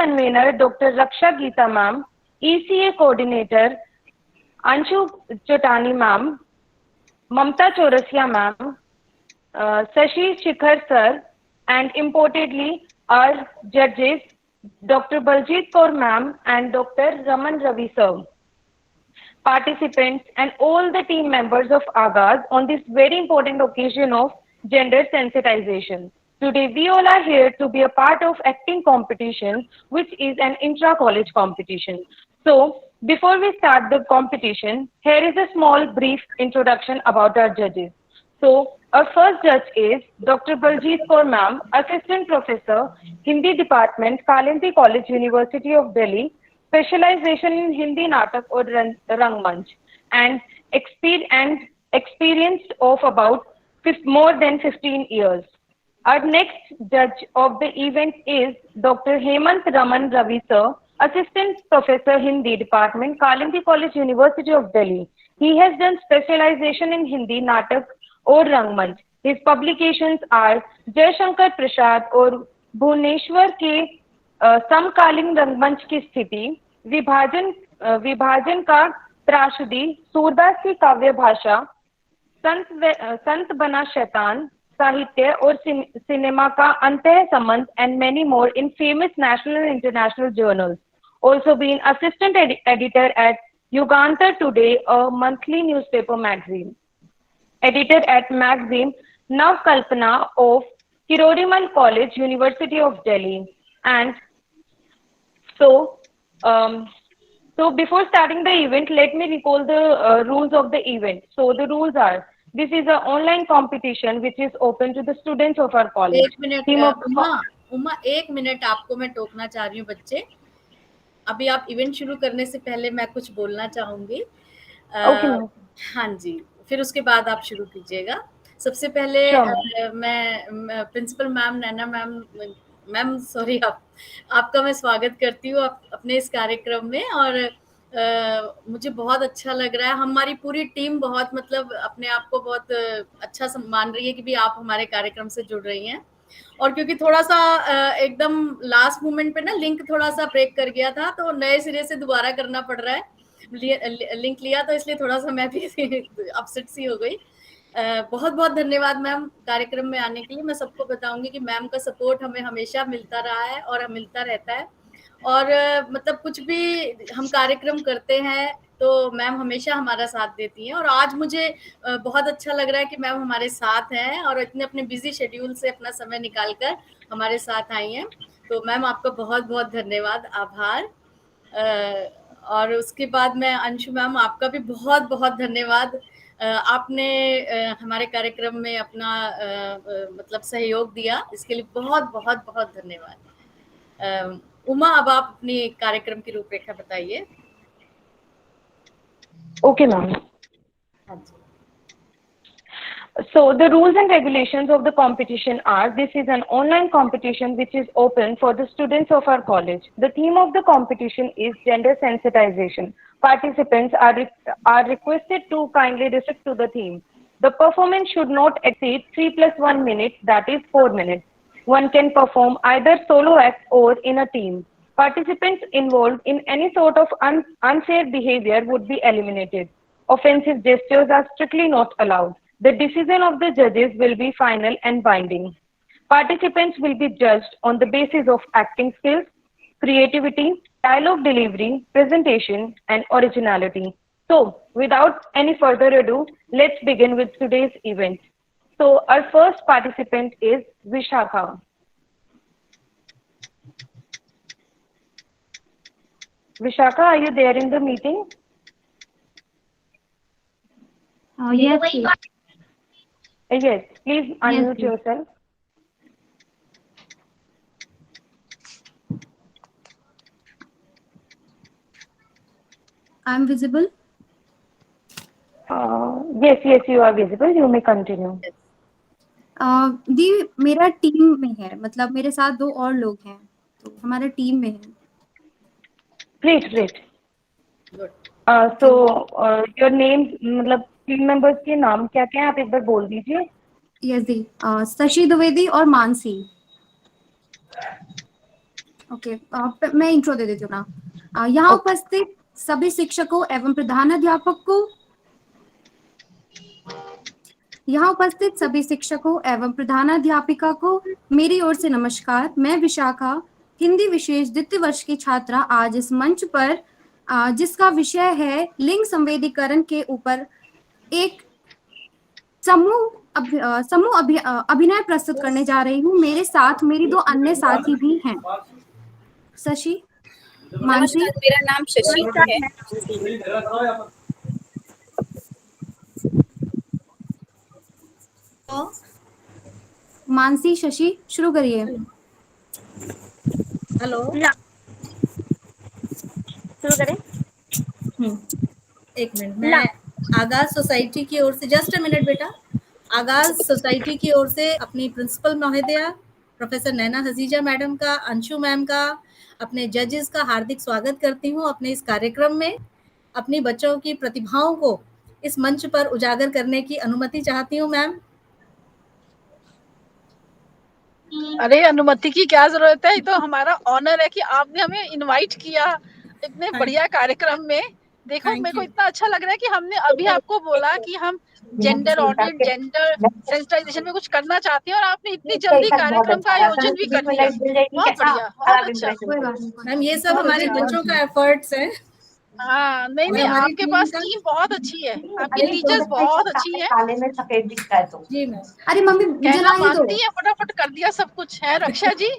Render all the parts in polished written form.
convener Dr. Raksha Geeta ma'am, ECA coordinator Anshu Chotani ma'am, Mamta Chaurasia ma'am, Sashi Shikhar sir, and importantly our judges Dr. Baljeet Kaur ma'am and Dr. Raman Ravi sir, participants and all the team members of Aagaz on this very important occasion of gender sensitization. Today we all are here to be a part of acting competition, which is an intra-college competition. So before we start the competition, here is a small brief introduction about our judges. So our first judge is Dr. Baljeet Kaur ma'am, Assistant Professor, Hindi Department, Kalindi College, University of Delhi, specialization in Hindi Natak or Rangmanch, and experienced of about more than 15 years. Our next judge of the event is Dr. Hemant Raman Ravi sir, Assistant Professor Hindi Department, Kalindi College, University of Delhi. He has done specialization in Hindi Natak और रंगमंच. His publications are Jaishankar Prasad और भुवनेश्वर के समकालीन रंगमंच की स्थिति, विभाजन का त्रासदी, सूरदास की काव्य भाषा, संत बना शैतान, साहित्य और सिनेमा का अंतः संबंध, and many more in famous national and international journals. Also been assistant editor at Yugantar Today, a monthly newspaper magazine. Editor at magazine Navkalpana of Kirorimal College, University of Delhi. And so before starting the event, let me recall the rules of the event. So the rules are, this is an online competition which is open to the students of our college. एक minute Uma एक minute आपको मैं टोकना चाह रही हूँ बच्चे. अभी आप इवेंट शुरू करने से पहले मैं कुछ बोलना चाहूंगी. हाँ जी, फिर उसके बाद आप शुरू कीजिएगा. सबसे पहले मैं प्रिंसिपल मैम नैना मैम सॉरी आपका मैं स्वागत करती हूँ अपने इस कार्यक्रम में. और मुझे बहुत अच्छा लग रहा है. हमारी पूरी टीम बहुत मतलब अपने आप को बहुत अच्छा मान रही है कि भी आप हमारे कार्यक्रम से जुड़ रही हैं. और क्योंकि थोड़ा सा एकदम लास्ट मोमेंट पे ना लिंक थोड़ा सा ब्रेक कर गया था, तो नए सिरे से दोबारा करना पड़ रहा है. लिंक लिया तो इसलिए थोड़ा सा मैं भी अपसेट सी हो गई. बहुत बहुत धन्यवाद मैम कार्यक्रम में आने के लिए. मैं सबको बताऊंगी कि मैम का सपोर्ट हमें हमेशा मिलता रहा है और मिलता रहता है. और मतलब कुछ भी हम कार्यक्रम करते हैं तो मैम हमेशा हमारा साथ देती हैं. और आज मुझे बहुत अच्छा लग रहा है कि मैम हमारे साथ हैं और इतने अपने बिजी शेड्यूल से अपना समय निकालकर हमारे साथ आई हैं. तो मैम आपका बहुत बहुत धन्यवाद, आभार. और उसके बाद मैं अंशु मैम आपका भी बहुत बहुत धन्यवाद. आपने हमारे कार्यक्रम में अपना मतलब सहयोग दिया, इसके लिए बहुत बहुत बहुत धन्यवाद. उमा, अब आप अपनी कार्यक्रम की रूपरेखा बताइए. Okay, ma'am. So the rules and regulations of the competition are, this is an online competition which is open for the students of our college. The theme of the competition is gender sensitization. Participants are requested to kindly restrict to the theme. The performance should not exceed 3+1 minute, that is 4 minutes. One can perform either solo act or in a team. Participants involved in any sort of unfair behavior would be eliminated. Offensive gestures are strictly not allowed. The decision of the judges will be final and binding. Participants will be judged on the basis of acting skills, creativity, dialogue delivery, presentation, and originality. So, without any further ado, let's begin with today's event. So, our first participant is Vishakha. Vishakha, are you there in the meeting? Yes. Yes, please unmute yourself. I'm visible? Yes, you are visible. You may continue. दी मेरा team में है, मतलब मेरे साथ 2 और लोग हैं, तो हमारा टीम में है. Great. So your names, मतलब टीम मेंबर्स के नाम क्या क्या हैं, आप एक बार बोल दीजिए. यस दी, शशि द्विवेदी और मानसी. ओके, मैं इंट्रो दे देती हूँ ना। यहाँ उपस्थित सभी शिक्षकों एवं प्रधानाध्यापक को, यहाँ उपस्थित सभी शिक्षकों एवं प्रधानाध्यापिका को मेरी ओर से नमस्कार। मैं विशाखा, हिंदी विशेष द्वितीय वर्ष की छात्रा, आज इस मंच पर जिसका विषय है लिंग संवेदीकरण के ऊपर एक अभिनय प्रस्तुत करने जा रही हूँ। मेरे साथ मेरी 2 अन्य साथी भी हैं। शशि, मानसी। नमस्कार, मेरा नाम शशि है। मानसी, शशि, शुरू करिए। हेलो, शुरू करें। एक मिनट, मैं आगाज सोसाइटी की ओर से, जस्ट अ मिनट बेटा, आगाज सोसाइटी की ओर से अपनी प्रिंसिपल महोदया प्रोफेसर नैना हजीजा मैडम का, अंशु मैम का, अपने जजेस का हार्दिक स्वागत करती हूँ अपने इस कार्यक्रम में। अपनी बच्चों की प्रतिभाओं को इस मंच पर उजागर करने की अनुमति चाहती हूँ मैम। अरे अनुमति की क्या जरूरत है, ये तो हमारा ऑनर है कि आपने हमें इनवाइट किया इतने बढ़िया कार्यक्रम में। देखो मेरे को इतना अच्छा लग रहा है कि हमने अभी आपको बोला कि हम जेंडर ऑडिट, जेंडर सेंसिटाइजेशन में कुछ करना चाहते हैं और आपने इतनी जल्दी कार्यक्रम का आयोजन भी कर दिया। बहुत बढ़िया, बहुत अच्छा मैम, ये सब हमारे बच्चों का एफर्ट्स है। हाँ, नहीं आपके पास टीम बहुत अच्छी है, आपकी टीचर्स बहुत अच्छी है। काले में सफेद दिखता है तो। जी मैम। अरे मम्मी कहना मानती है, फटाफट कर दिया सब कुछ है। रक्षा जी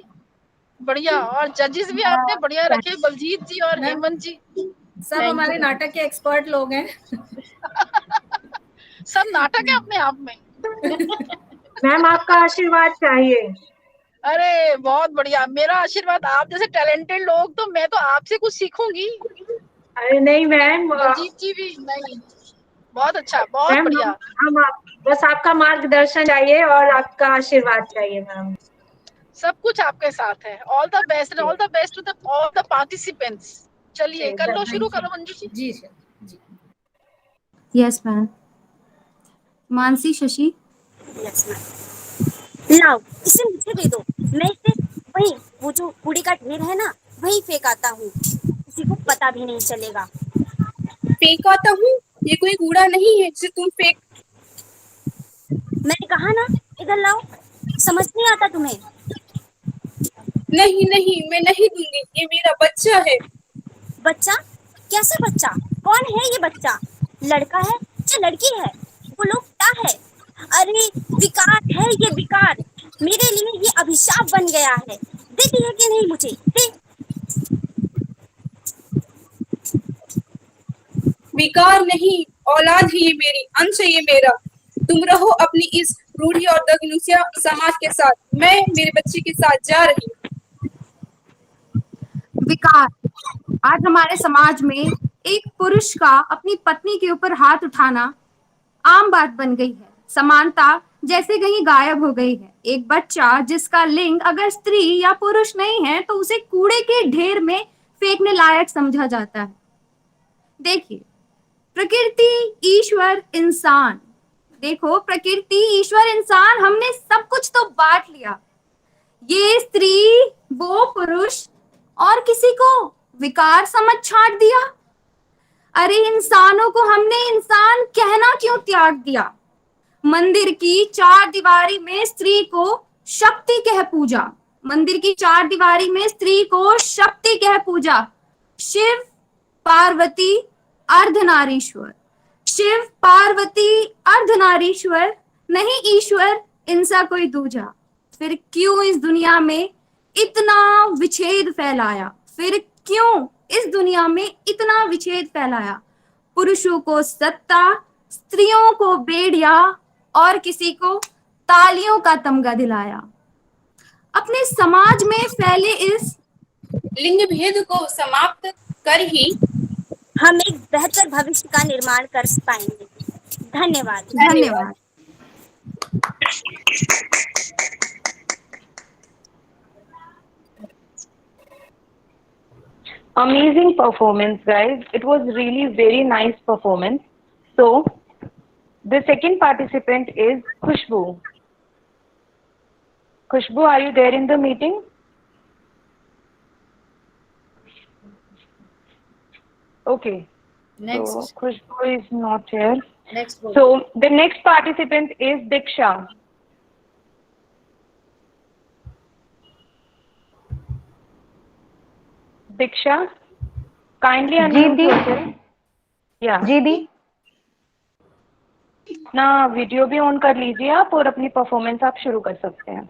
बढ़िया, और जजेस भी आपने बढ़िया रखे, बलजीत जी और हेमंत जी, सब हमारे नाटक के एक्सपर्ट लोग हैं। सब नाटक है अपने आप में। मैम आपका आशीर्वाद चाहिए। अरे बहुत बढ़िया, मेरा आशीर्वाद। आप जैसे टैलेंटेड लोग, तो मैं तो आपसे कुछ सीखूंगी। अरे नहीं मैम, बलजीत जी भी नहीं, बहुत अच्छा, बहुत बढ़िया। हम बस आपका मार्गदर्शन चाहिए और आपका आशीर्वाद चाहिए मैम। सब कुछ आपके साथ है। All the best, all the best to all the participants. चलिए कर लो, शुरू करो मंजू जी। जी sir. Yes ma'am. Mansi, Shashi. Yes ma'am. लाओ, इसे मुझे दे दो, मैं इसे वही, वो जो कूड़े का ढेर है ना, वही फेंक आता हूँ, किसी को पता भी नहीं चलेगा। फेंक आता हूँ? ये कोई कूड़ा नहीं है जिसे तुम फेंक। मैंने कहा ना, इधर लाओ, समझ नहीं आता तुम्हें? नहीं नहीं, मैं नहीं दूंगी, ये मेरा बच्चा है। बच्चा? कैसा बच्चा? कौन है ये बच्चा? लड़का है या लड़की है? वो लोग क्या है? अरे विकार है ये, विकार। मेरे लिए ये अभिशाप बन गया है। देती है कि नहीं मुझे? दे। विकार नहीं, औलाद है ये मेरी, अंश है ये मेरा। तुम रहो अपनी इस रूढ़ी और दगनुसिया समाज के साथ, मैं मेरे बच्चे के साथ जा रही हूँ। विकार। आज हमारे समाज में एक पुरुष का अपनी पत्नी के ऊपर हाथ उठाना आम बात बन गई है। समानता जैसे कहीं गायब हो गई है। एक बच्चा जिसका लिंग अगर स्त्री या पुरुष नहीं है तो उसे कूड़े के ढेर में फेंकने लायक समझा जाता है। देखिए, प्रकृति, ईश्वर, इंसान। देखो, प्रकृति, ईश्वर, इंसान, हमने सब कुछ तो बांट लिया। ये स्त्री, वो पुरुष, और किसी को विकार समझ छाट दिया। अरे इंसानों को हमने इंसान कहना क्यों त्याग दिया? मंदिर की 4 दीवारी में स्त्री को शक्ति कह पूजा। मंदिर की 4 दीवारी में स्त्री को शक्ति कह पूजा। शिव, पार्वती, अर्धनारीश्वर। शिव, पार्वती, अर्धनारीश्वर, नहीं ईश्वर इनसा कोई दूजा। फिर क्यों इस दुनिया में इतना विच्छेद फैलाया? फिर क्यों इस दुनिया में इतना विच्छेद फैलाया? पुरुषों को सत्ता, स्त्रियों को बेड़िया और किसी को तालियों का तमगा दिलाया। अपने समाज में फैले इस लिंग भेद को समाप्त कर ही हम एक बेहतर भविष्य का निर्माण कर पाएंगे। धन्यवाद। धन्यवाद। Amazing performance, guys. It was really very nice performance. So, the second participant is Khushbu. Khushbu, are you there in the meeting? Okay. Next. So Khushbu is not here. Next. So the next participant is Diksha. Diksha, kindly unmute yourself. Yeah. जी दी। ना video भी on कर लीजिए आप और अपनी performance आप शुरू कर सकते हैं।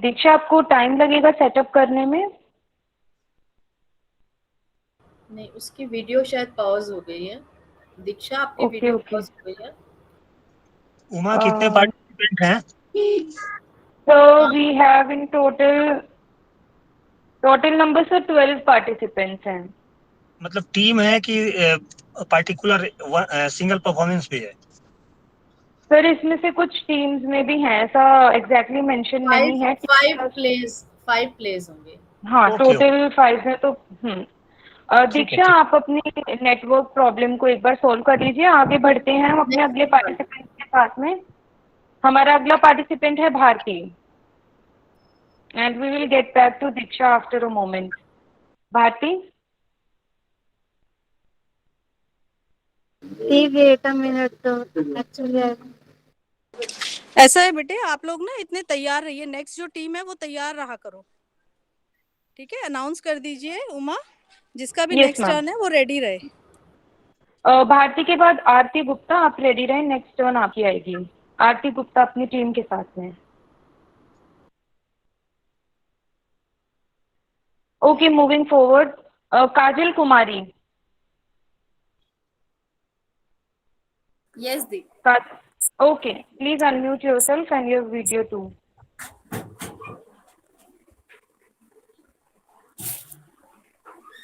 दीक्षा, आपको टाइम लगेगा सेटअप करने में? नहीं, उसकी वीडियो शायद पॉज हो गई है। दीक्षा, आपकी वीडियो पॉज हो गई है। उमा, कितने पार्टिसिपेंट हैं? So we have in total number से 12 participants हैं। मतलब टीम है कि पार्टिकुलर सिंगल परफॉर्मेंस भी है? सर इसमें से कुछ टीम्स में भी हैं, ऐसा एग्जैक्टली मेंशन नहीं है। 5 प्लेस होंगे। हाँ, Okay, टोटल 5 है तो दीक्षा, आप अपनी नेटवर्क प्रॉब्लम को एक बार सॉल्व कर लीजिए। आगे बढ़ते हैं हम अपने अगले पार्टिसिपेंट के साथ में। हमारा अगला पार्टिसिपेंट है Bharti and we will get back to Diksha after a moment. Bharti, wait a minute, तो एक्चुअली ऐसा है बेटे, आप लोग ना इतने तैयार रहिए, नेक्स्ट जो टीम है वो तैयार रहा करो, ठीक है? अनाउंस कर दीजिए उमा, जिसका भी नेक्स्ट टर्न है वो रेडी रहे। भारती के बाद आरती गुप्ता, आप रेडी रहे, नेक्स्ट टर्न आपकी आएगी। आरती गुप्ता अपनी टीम के साथ में। Okay, moving forward, Kajal Kumari. Yes दी। Okay, please unmute yourself and your video too.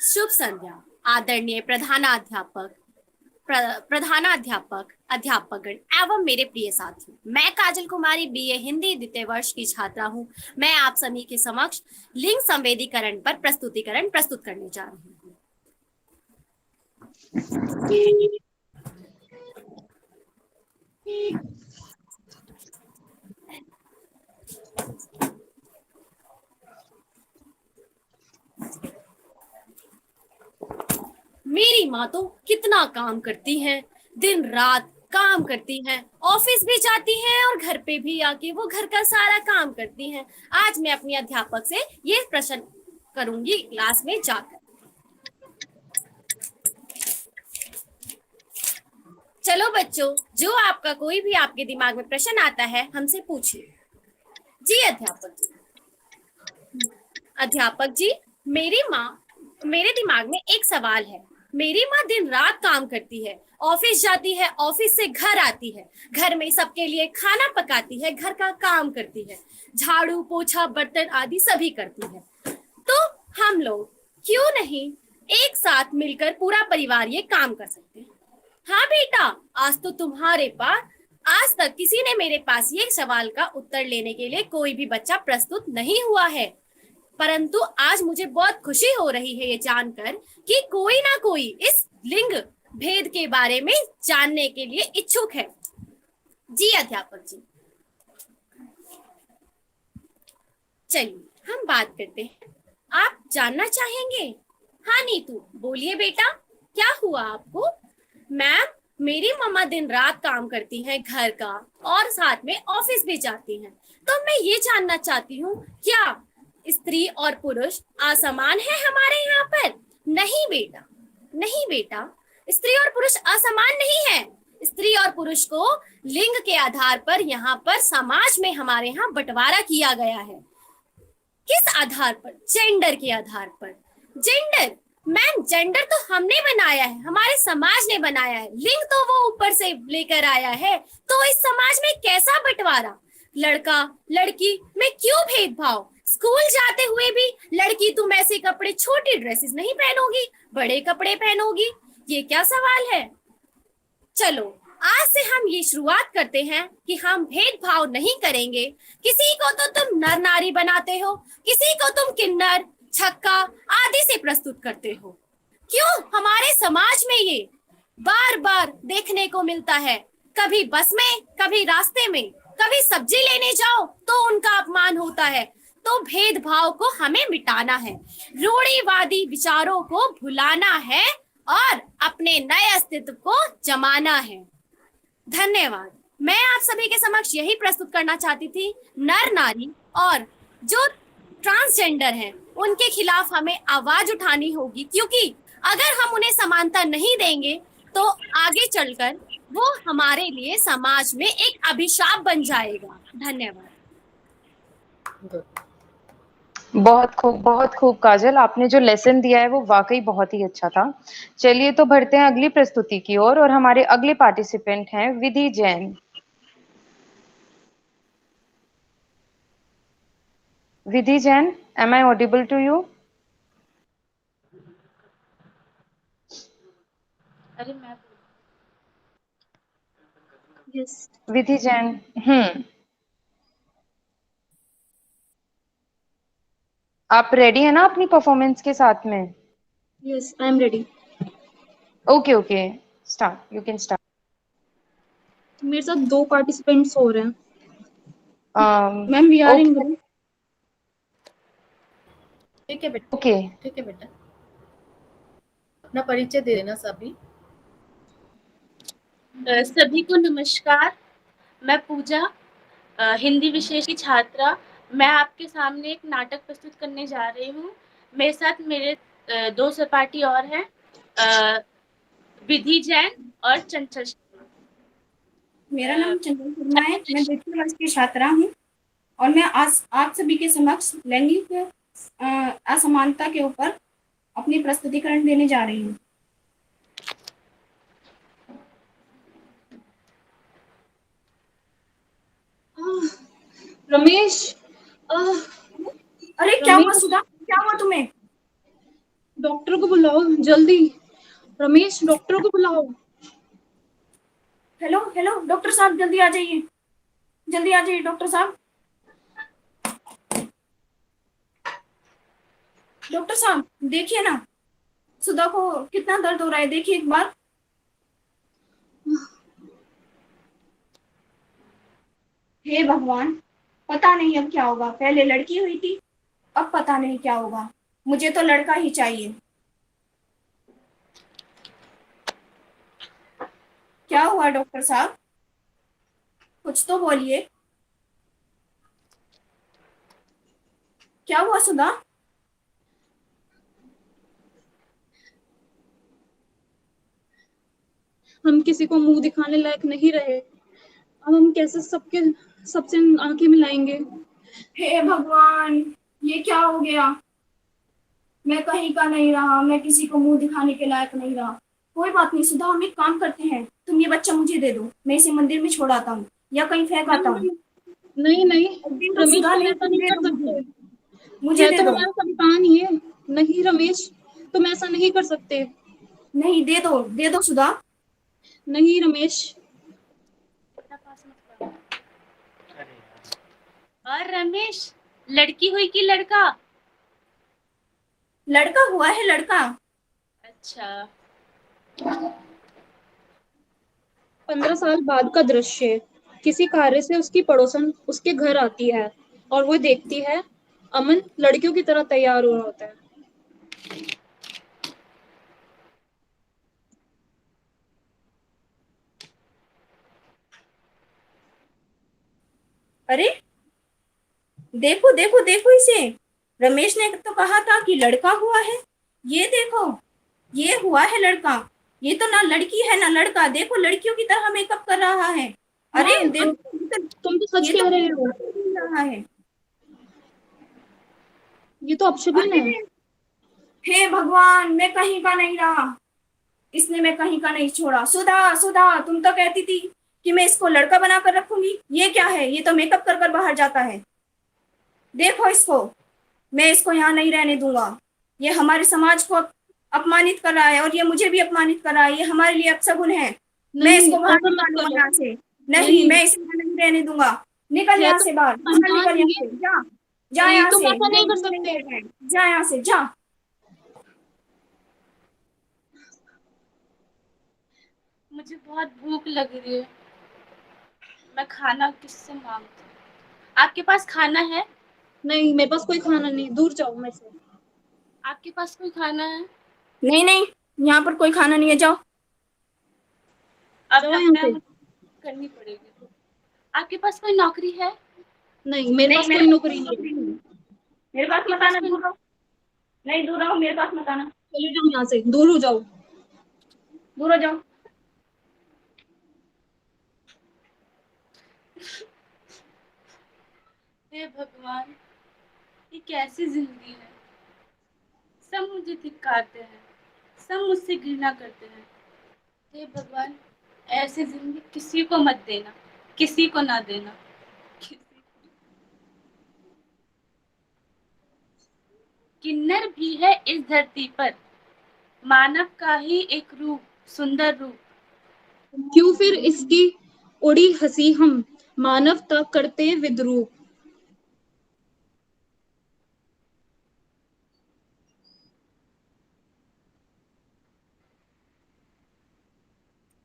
शुभ संध्या आदरणीय प्रधानाध्यापक, अध्यापकगण एवं मेरे प्रिय साथियों। मैं काजल कुमारी बीए हिंदी द्वितीय वर्ष की छात्रा हूँ। मैं आप सभी के समक्ष लिंग संवेदीकरण पर प्रस्तुतिकरण प्रस्तुत करने जा रही हूँ। मेरी माँ तो कितना काम करती है, दिन रात काम करती हैं, ऑफिस भी जाती हैं और घर पे भी आके वो घर का सारा काम करती हैं। आज मैं अपनी अध्यापक से ये प्रश्न करूंगी क्लास में जाकर। चलो बच्चों, जो आपका कोई भी आपके दिमाग में प्रश्न आता है हमसे पूछिए। जी अध्यापक जी। अध्यापक जी, मेरे दिमाग में एक सवाल है। मेरी माँ दिन रात काम करती है, ऑफिस जाती है, ऑफिस से घर आती है, घर में सबके लिए खाना पकाती है, घर का काम करती है, झाड़ू पोछा बर्तन आदि सभी करती है। तो हम लोग क्यों नहीं एक साथ मिलकर पूरा परिवार ये काम कर सकते हैं? हाँ बेटा, आज तक किसी ने मेरे पास ये सवाल का उत्तर लेने के लिए कोई भी बच्चा प्रस्तुत नहीं हुआ है, परंतु आज मुझे बहुत खुशी हो रही है ये जानकर कि कोई ना कोई इस लिंग भेद के बारे में जानने के लिए इच्छुक है। जी अध्यापक जी। चलिए हम बात करते हैं। आप जानना चाहेंगे? हाँ नीतू, बोलिए बेटा, क्या हुआ आपको? मैम, मेरी मम्मा दिन रात काम करती हैं घर का और साथ में ऑफिस भी जाती हैं, तो मैं ये जानना चाहती हूँ, क्या स्त्री और पुरुष असमान है हमारे यहाँ पर? नहीं बेटा, नहीं बेटा, स्त्री और पुरुष असमान नहीं है। स्त्री और पुरुष को लिंग के आधार पर यहाँ पर समाज में हमारे यहाँ बंटवारा किया गया है। किस आधार पर? जेंडर के आधार पर। जेंडर मैम, जेंडर तो हमने बनाया है, हमारे समाज ने बनाया है, लिंग तो वो ऊपर से लेकर आया है। तो इस समाज में कैसा बंटवारा? लड़का लड़की में क्यों भेदभाव? स्कूल जाते हुए भी लड़की तुम ऐसे कपड़े, छोटी ड्रेसेस नहीं पहनोगी, बड़े कपड़े पहनोगी, ये क्या सवाल है? चलो आज से हम ये शुरुआत करते हैं कि हम भेदभाव नहीं करेंगे। किसी को तो तुम नर नारी बनाते हो, किसी को तुम किन्नर छक्का आदि से प्रस्तुत करते हो। क्यों हमारे समाज में ये बार बार देखने को मिलता है। कभी बस में, कभी रास्ते में, कभी सब्जी लेने जाओ तो उनका अपमान होता है। तो भेदभाव को हमें मिटाना है, रूढ़िवादी विचारों को भुलाना है और अपने नए अस्तित्व को जमाना है। धन्यवाद। मैं आप सभी के समक्ष यही प्रस्तुत करना चाहती थी, नर नारी और जो ट्रांसजेंडर हैं उनके खिलाफ हमें आवाज उठानी होगी, क्योंकि अगर हम उन्हें समानता नहीं देंगे तो आगे चलकर वो हमारे लिए समाज में एक अभिशाप बन जाएगा। धन्यवाद। बहुत खूब काजल, आपने जो लेसन दिया है वो वाकई बहुत ही अच्छा था। चलिए तो बढ़ते हैं अगली प्रस्तुति की ओर और हमारे अगले पार्टिसिपेंट हैं Vidhi Jain. Vidhi Jain, am I audible to you? अरे मैं यस विधि जैन। आप रेडी है ना अपनी परफॉर्मेंस के साथ में? Yes I am ready. Okay okay, start, you can start. मेरे साथ 2 पार्टिसिपेंट्स हो रहे हैं। Ma'am we are in. ठीक है बेटा, ओके ठीक है बेटा, अपना परिचय दे देना सभी। सभी को नमस्कार। मैं पूजा, हिंदी विषय की छात्रा। मैं आपके सामने एक नाटक प्रस्तुत करने जा रही हूँ। मेरे साथ मेरे 2 सहपाठी और हैं, विधि जैन और चंचल। मेरा नाम चंचल शर्मा है, मैं 2वीं वर्ष की छात्रा हूँ और मैं आज आप सभी के समक्ष लैंगिक असमानता के ऊपर अपनी प्रस्तुतिकरण देने जा रही हूँ। रमेश, अरे क्या हुआ सुधा, क्या हुआ तुम्हें? डॉक्टर को बुलाओ जल्दी। रमेश, डॉक्टर को बुलाओ। हेलो हेलो डॉक्टर साहब, जल्दी आ जाइए, जल्दी आ जाइए डॉक्टर साहब। डॉक्टर साहब देखिए ना, सुधा को कितना दर्द हो रहा है, देखिए एक बार। हे भगवान, पता नहीं अब क्या होगा। पहले लड़की हुई थी, अब पता नहीं क्या होगा। मुझे तो लड़का ही चाहिए। क्या हुआ डॉक्टर साहब, कुछ तो बोलिए। क्या हुआ सुधा? हम किसी को मुंह दिखाने लायक नहीं रहे। अब हम कैसे सबसे आंखें मिलाएंगे? हे भगवान, ये क्या हो गया? मैं कहीं का नहीं रहा, मैं किसी को मुंह दिखाने के लायक नहीं रहा। कोई बात नहीं सुधा, हम एक काम करते हैं, तुम ये बच्चा मुझे दे दो, मैं इसे मंदिर में छोड़ आता हूँ या कहीं फेंक आता हूँ। नहीं नहीं रमेश, सुधा, तुम नहीं ऐसा नहीं कर सकते। मुझे दे तो दो। हमारा संतान ही है। नहीं रमेश, तुम ऐसा नहीं कर सकते। नहीं, दे दो सुधा। नहीं रमेश। और रमेश, लड़की हुई कि लड़का? लड़का हुआ है, लड़का। अच्छा। 15 साल बाद का दृश्य। किसी कार्य से उसकी पड़ोसन उसके घर आती है और वो देखती है अमन लड़कियों की तरह तैयार हो रहा होता है। अरे देखो देखो देखो इसे, रमेश ने तो कहा था कि लड़का हुआ है, ये देखो, ये हुआ है लड़का। ये तो ना लड़की है ना लड़का, देखो लड़कियों की तरह मेकअप कर रहा है। अरे देखो, तुम तो सच कह रहे हो। रहा है, ये तो अपशगुन है। हे भगवान, मैं कहीं का नहीं रहा, इसने मैं कहीं का नहीं छोड़ा। सुधा सुधा, तुम तो कहती थी कि मैं इसको लड़का बना कर रखूंगी, ये क्या है? ये तो मेकअप कर कर बाहर जाता है। देखो इसको, मैं इसको यहाँ नहीं रहने दूंगा। ये हमारे समाज को अपमानित कर रहा है और ये मुझे भी अपमानित कर रहा है। ये हमारे लिए अपशगुन है। मैं इसको बाहर निकालूंगा यहाँ से। नहीं, मैं इसे नहीं रहने दूंगा। निकल यहाँ से बाहर, निकल यहाँ से, जा यहाँ से, नहीं कर सकते। जा यहाँ से, जा। मुझे बहुत भूख लग रही है, मैं खाना किससे मांगती? आपके पास खाना है? नहीं, मेरे पास कोई खाना नहीं, दूर जाओ मेरे से। आपके पास कोई खाना है? नहीं नहीं, यहाँ पर कोई खाना नहीं है, जाओ। अब जाओ यहाँ लगता है से। मुझे करनी पड़ेगी। आपके पास कोई नौकरी है? नहीं, मेरे पास कोई नौकरी नहीं है। मेरे पास मत आना, दूर रहो। नहीं, दूर रहो, मेरे पास मत आना, चले जाओ यहाँ से, दूर हो जाओ। दूर हो जाओ। हे भगवान, ये कैसी जिंदगी है? सब मुझे धिक्कारते हैं, सब मुझसे घृणा करते हैं। हे भगवान, ऐसी जिंदगी किसी को मत देना, किसी को ना देना, किसी को। किन्नर भी है इस धरती पर, मानव का ही एक रूप, सुंदर रूप। क्यों फिर इसकी उड़ी हंसी हम, मानवता करते विद्रूप।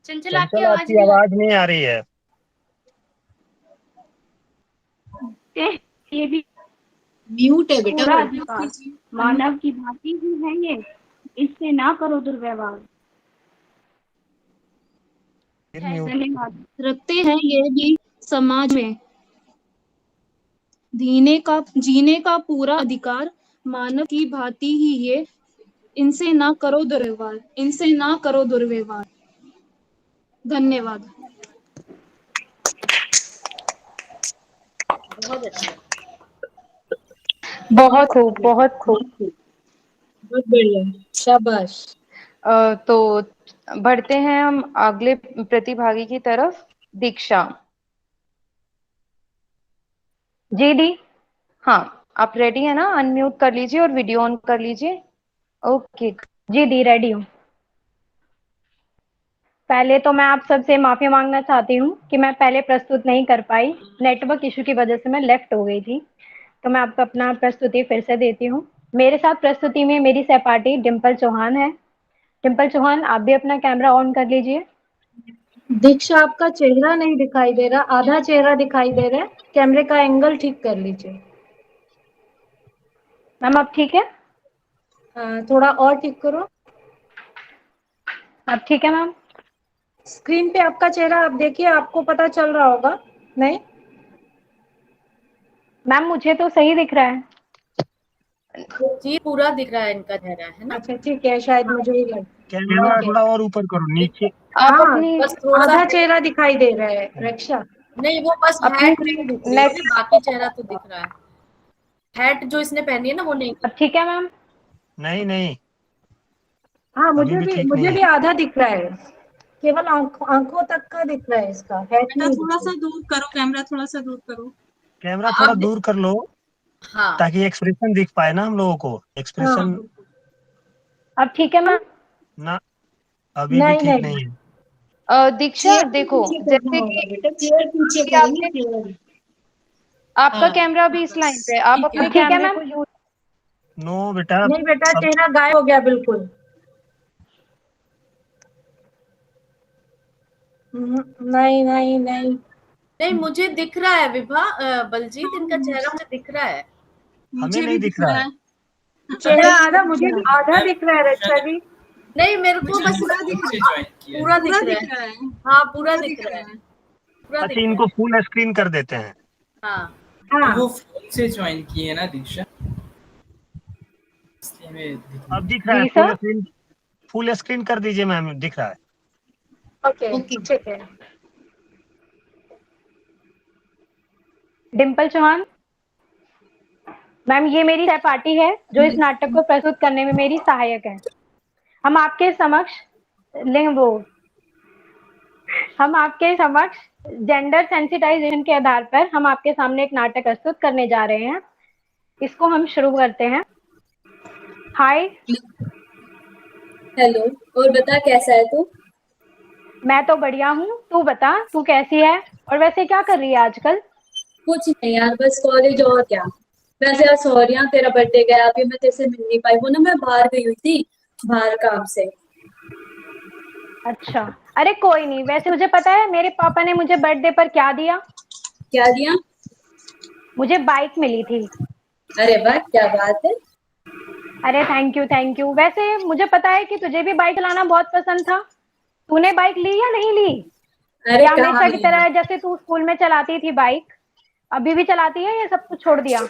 चंचल, आपकी चंचल, आवाज आपकी नहीं आ आवाज नहीं आ रही है। ये भी म्यूट है बेटा। पूरा अधिकार मानव की भांति ही है ये, इससे ना करो दुर्व्यवहार। फिर म्यूट। धन्यवाद। रखते हैं ये भी समाज में, जीने का पूरा अधिकार, मानव की भांति ही ये, इनसे ना करो दुर्व्यवहार, इनसे ना करो दुर्व्यवहार। धन्यवाद। बहुत अच्छा। बहुत खूब, बहुत खूब। बहुत बढ़िया, शाबाश। तो बढ़ते हैं हम अगले प्रतिभागी की तरफ। दीक्षा जी दी, हाँ आप रेडी है ना? अनम्यूट कर लीजिए और वीडियो ऑन कर लीजिए। ओके जी दी, रेडी हूँ। पहले तो मैं आप सबसे माफी मांगना चाहती हूँ कि मैं पहले प्रस्तुत नहीं कर पाई, नेटवर्क इशू की वजह से मैं लेफ्ट हो गई थी। तो मैं आपको अपना प्रस्तुति फिर से देती हूँ। मेरे साथ प्रस्तुति में मेरी सहपाठी डिम्पल चौहान है। डिम्पल चौहान, आप भी अपना कैमरा ऑन कर लीजिए। दीक्षा, आपका चेहरा नहीं दिखाई दे रहा, आधा चेहरा दिखाई दे रहा है, कैमरे का एंगल ठीक कर लीजिए। मैम अब ठीक है? हाँ, थोड़ा और ठीक करो। अब ठीक है मैम? स्क्रीन पे आपका चेहरा आप देखिए, आपको पता चल रहा होगा। नहीं मैम मुझे तो सही दिख रहा है। जी, पूरा दिख रहा है इनका चेहरा, है ना? अच्छा ठीक है, शायद मुझे ही लगा। कैमरा थोड़ा और ऊपर करो, नीचे। आप हाँ, अपनी बस थोड़ा आधा सा चेहरा दिखाई दे रहा है रक्षा। नहीं, वो बस अपनी हैट नहीं दिख रही है, नेक्स्ट। बाकी चेहरा तो दिख रहा है। हैट जो इसने पहनी है ना, वो नहीं। अब ठीक है मैम? नहीं नहीं, हाँ, अभी भी ठीक नहीं मुझे है। भी आधा दिख रहा है, केवल आंखों तक का दिख रहा है इसका, हेड नहीं। थोड़ा सा दूर करो कैमरा, थोड़ा सा दूर करो। कैमरा थोड़ा दूर कर लो, हाँ, ताकि एक्सप्रेशन दिख पाए ना हम लोगों को। एक्सप्रेशन अब ठीक है मैम? ना, अभी भी नहीं ठीक नहीं, नहीं है। दीक्षा देखो, जैसे कि आपने आपका कैमरा भी इस लाइन पे है, आप अपने कैमरे को यूज। नो बेटा, नहीं बेटा, अब चेहरा गायब हो गया बिल्कुल। नहीं नहीं नहीं, नहीं मुझे दिख रहा है विभा, बलजीत, इनका चेहरा मुझे दिख रहा है। हमें नहीं दिख रहा है। चेहरा आधा, मुझे भी आधा दिख रहा है रक्षा जी। नहीं, मेरे को बस पूरा दिख रहा है। हाँ, पूरा दिख रहा है, पूरा दिख अच्छा, रहा इनको है। फुल स्क्रीन कर देते हैं। हाँ, हाँ, वो फोन से ज्वाइन किए ना दीक्षा, इसलिए हमें अब दिख रहा है जी full sir. Screen. Full screen कर दीजिए मैम, दिख रहा है। ओके ठीक है। डिम्पल चौहान मैम, ये मेरी सहपाठी है जो इस नाटक को प्रस्तुत करने में मेरी सहायक है। हम आपके समक्ष जेंडर सेंसिटाइजेशन के आधार पर हम आपके सामने एक नाटक प्रस्तुत करने जा रहे हैं। इसको हम शुरू करते हैं। हाय। हेलो, और बता कैसा है तू? मैं तो बढ़िया हूँ, तू बता तू कैसी है और वैसे क्या कर रही है आजकल? कुछ नहीं यार, बस कॉलेज और क्या। वैसे यार सॉरी यार, तेरा बर्थडे गया, अभी मैं तेरे से मिल नहीं पाई। वो ना मैं बाहर गई हुई थी, बाहर काम से। अच्छा, अरे कोई नहीं। वैसे मुझे पता है मेरे पापा ने मुझे बर्थडे पर क्या दिया? क्या दिया? मुझे बाइक मिली थी। अरे वाह, क्या बात है। अरे थैंक यू थैंक यू। वैसे मुझे पता है कि तुझे भी बाइक चलाना बहुत पसंद था। तूने बाइक ली या नहीं ली? अरे या कहाँ हमेशा की ली? तरह जैसे तू स्कूल में चलाती थी बाइक, अभी भी चलाती है या सब कुछ छोड़ दिया?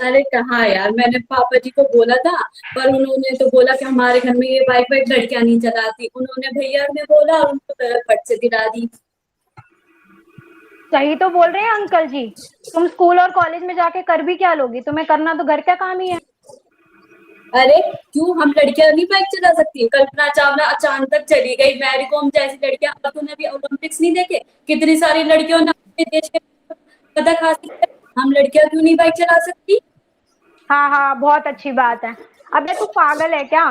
अरे कहाँ यार, मैंने पापा जी को बोला था, पर उन्होंने तो बोला कि हमारे घर में ये बाइक वाइक लड़कियां नहीं चलाती। उन्होंने भैया ने बोला और उनको गलत फट से दिला दी। सही तो बोल रहे हैं अंकल जी। तुम स्कूल और कॉलेज में जाके कर भी क्या लोगी? तुम्हें करना तो घर का काम ही है। अरे क्यों, हम लड़कियां नहीं बाइक चला सकती? कल्पना चावला अचानक तक चली गई, मैरी कॉम जैसी लड़कियां। अब तूने अभी ओलंपिक्स नहीं देखे, कितनी सारी लड़कियों ने अपने देश के पदक हासिल किए। हम लड़कियां क्यों नहीं बाइक चला सकती? हाँ हाँ, बहुत अच्छी बात है। अबे तू पागल है क्या?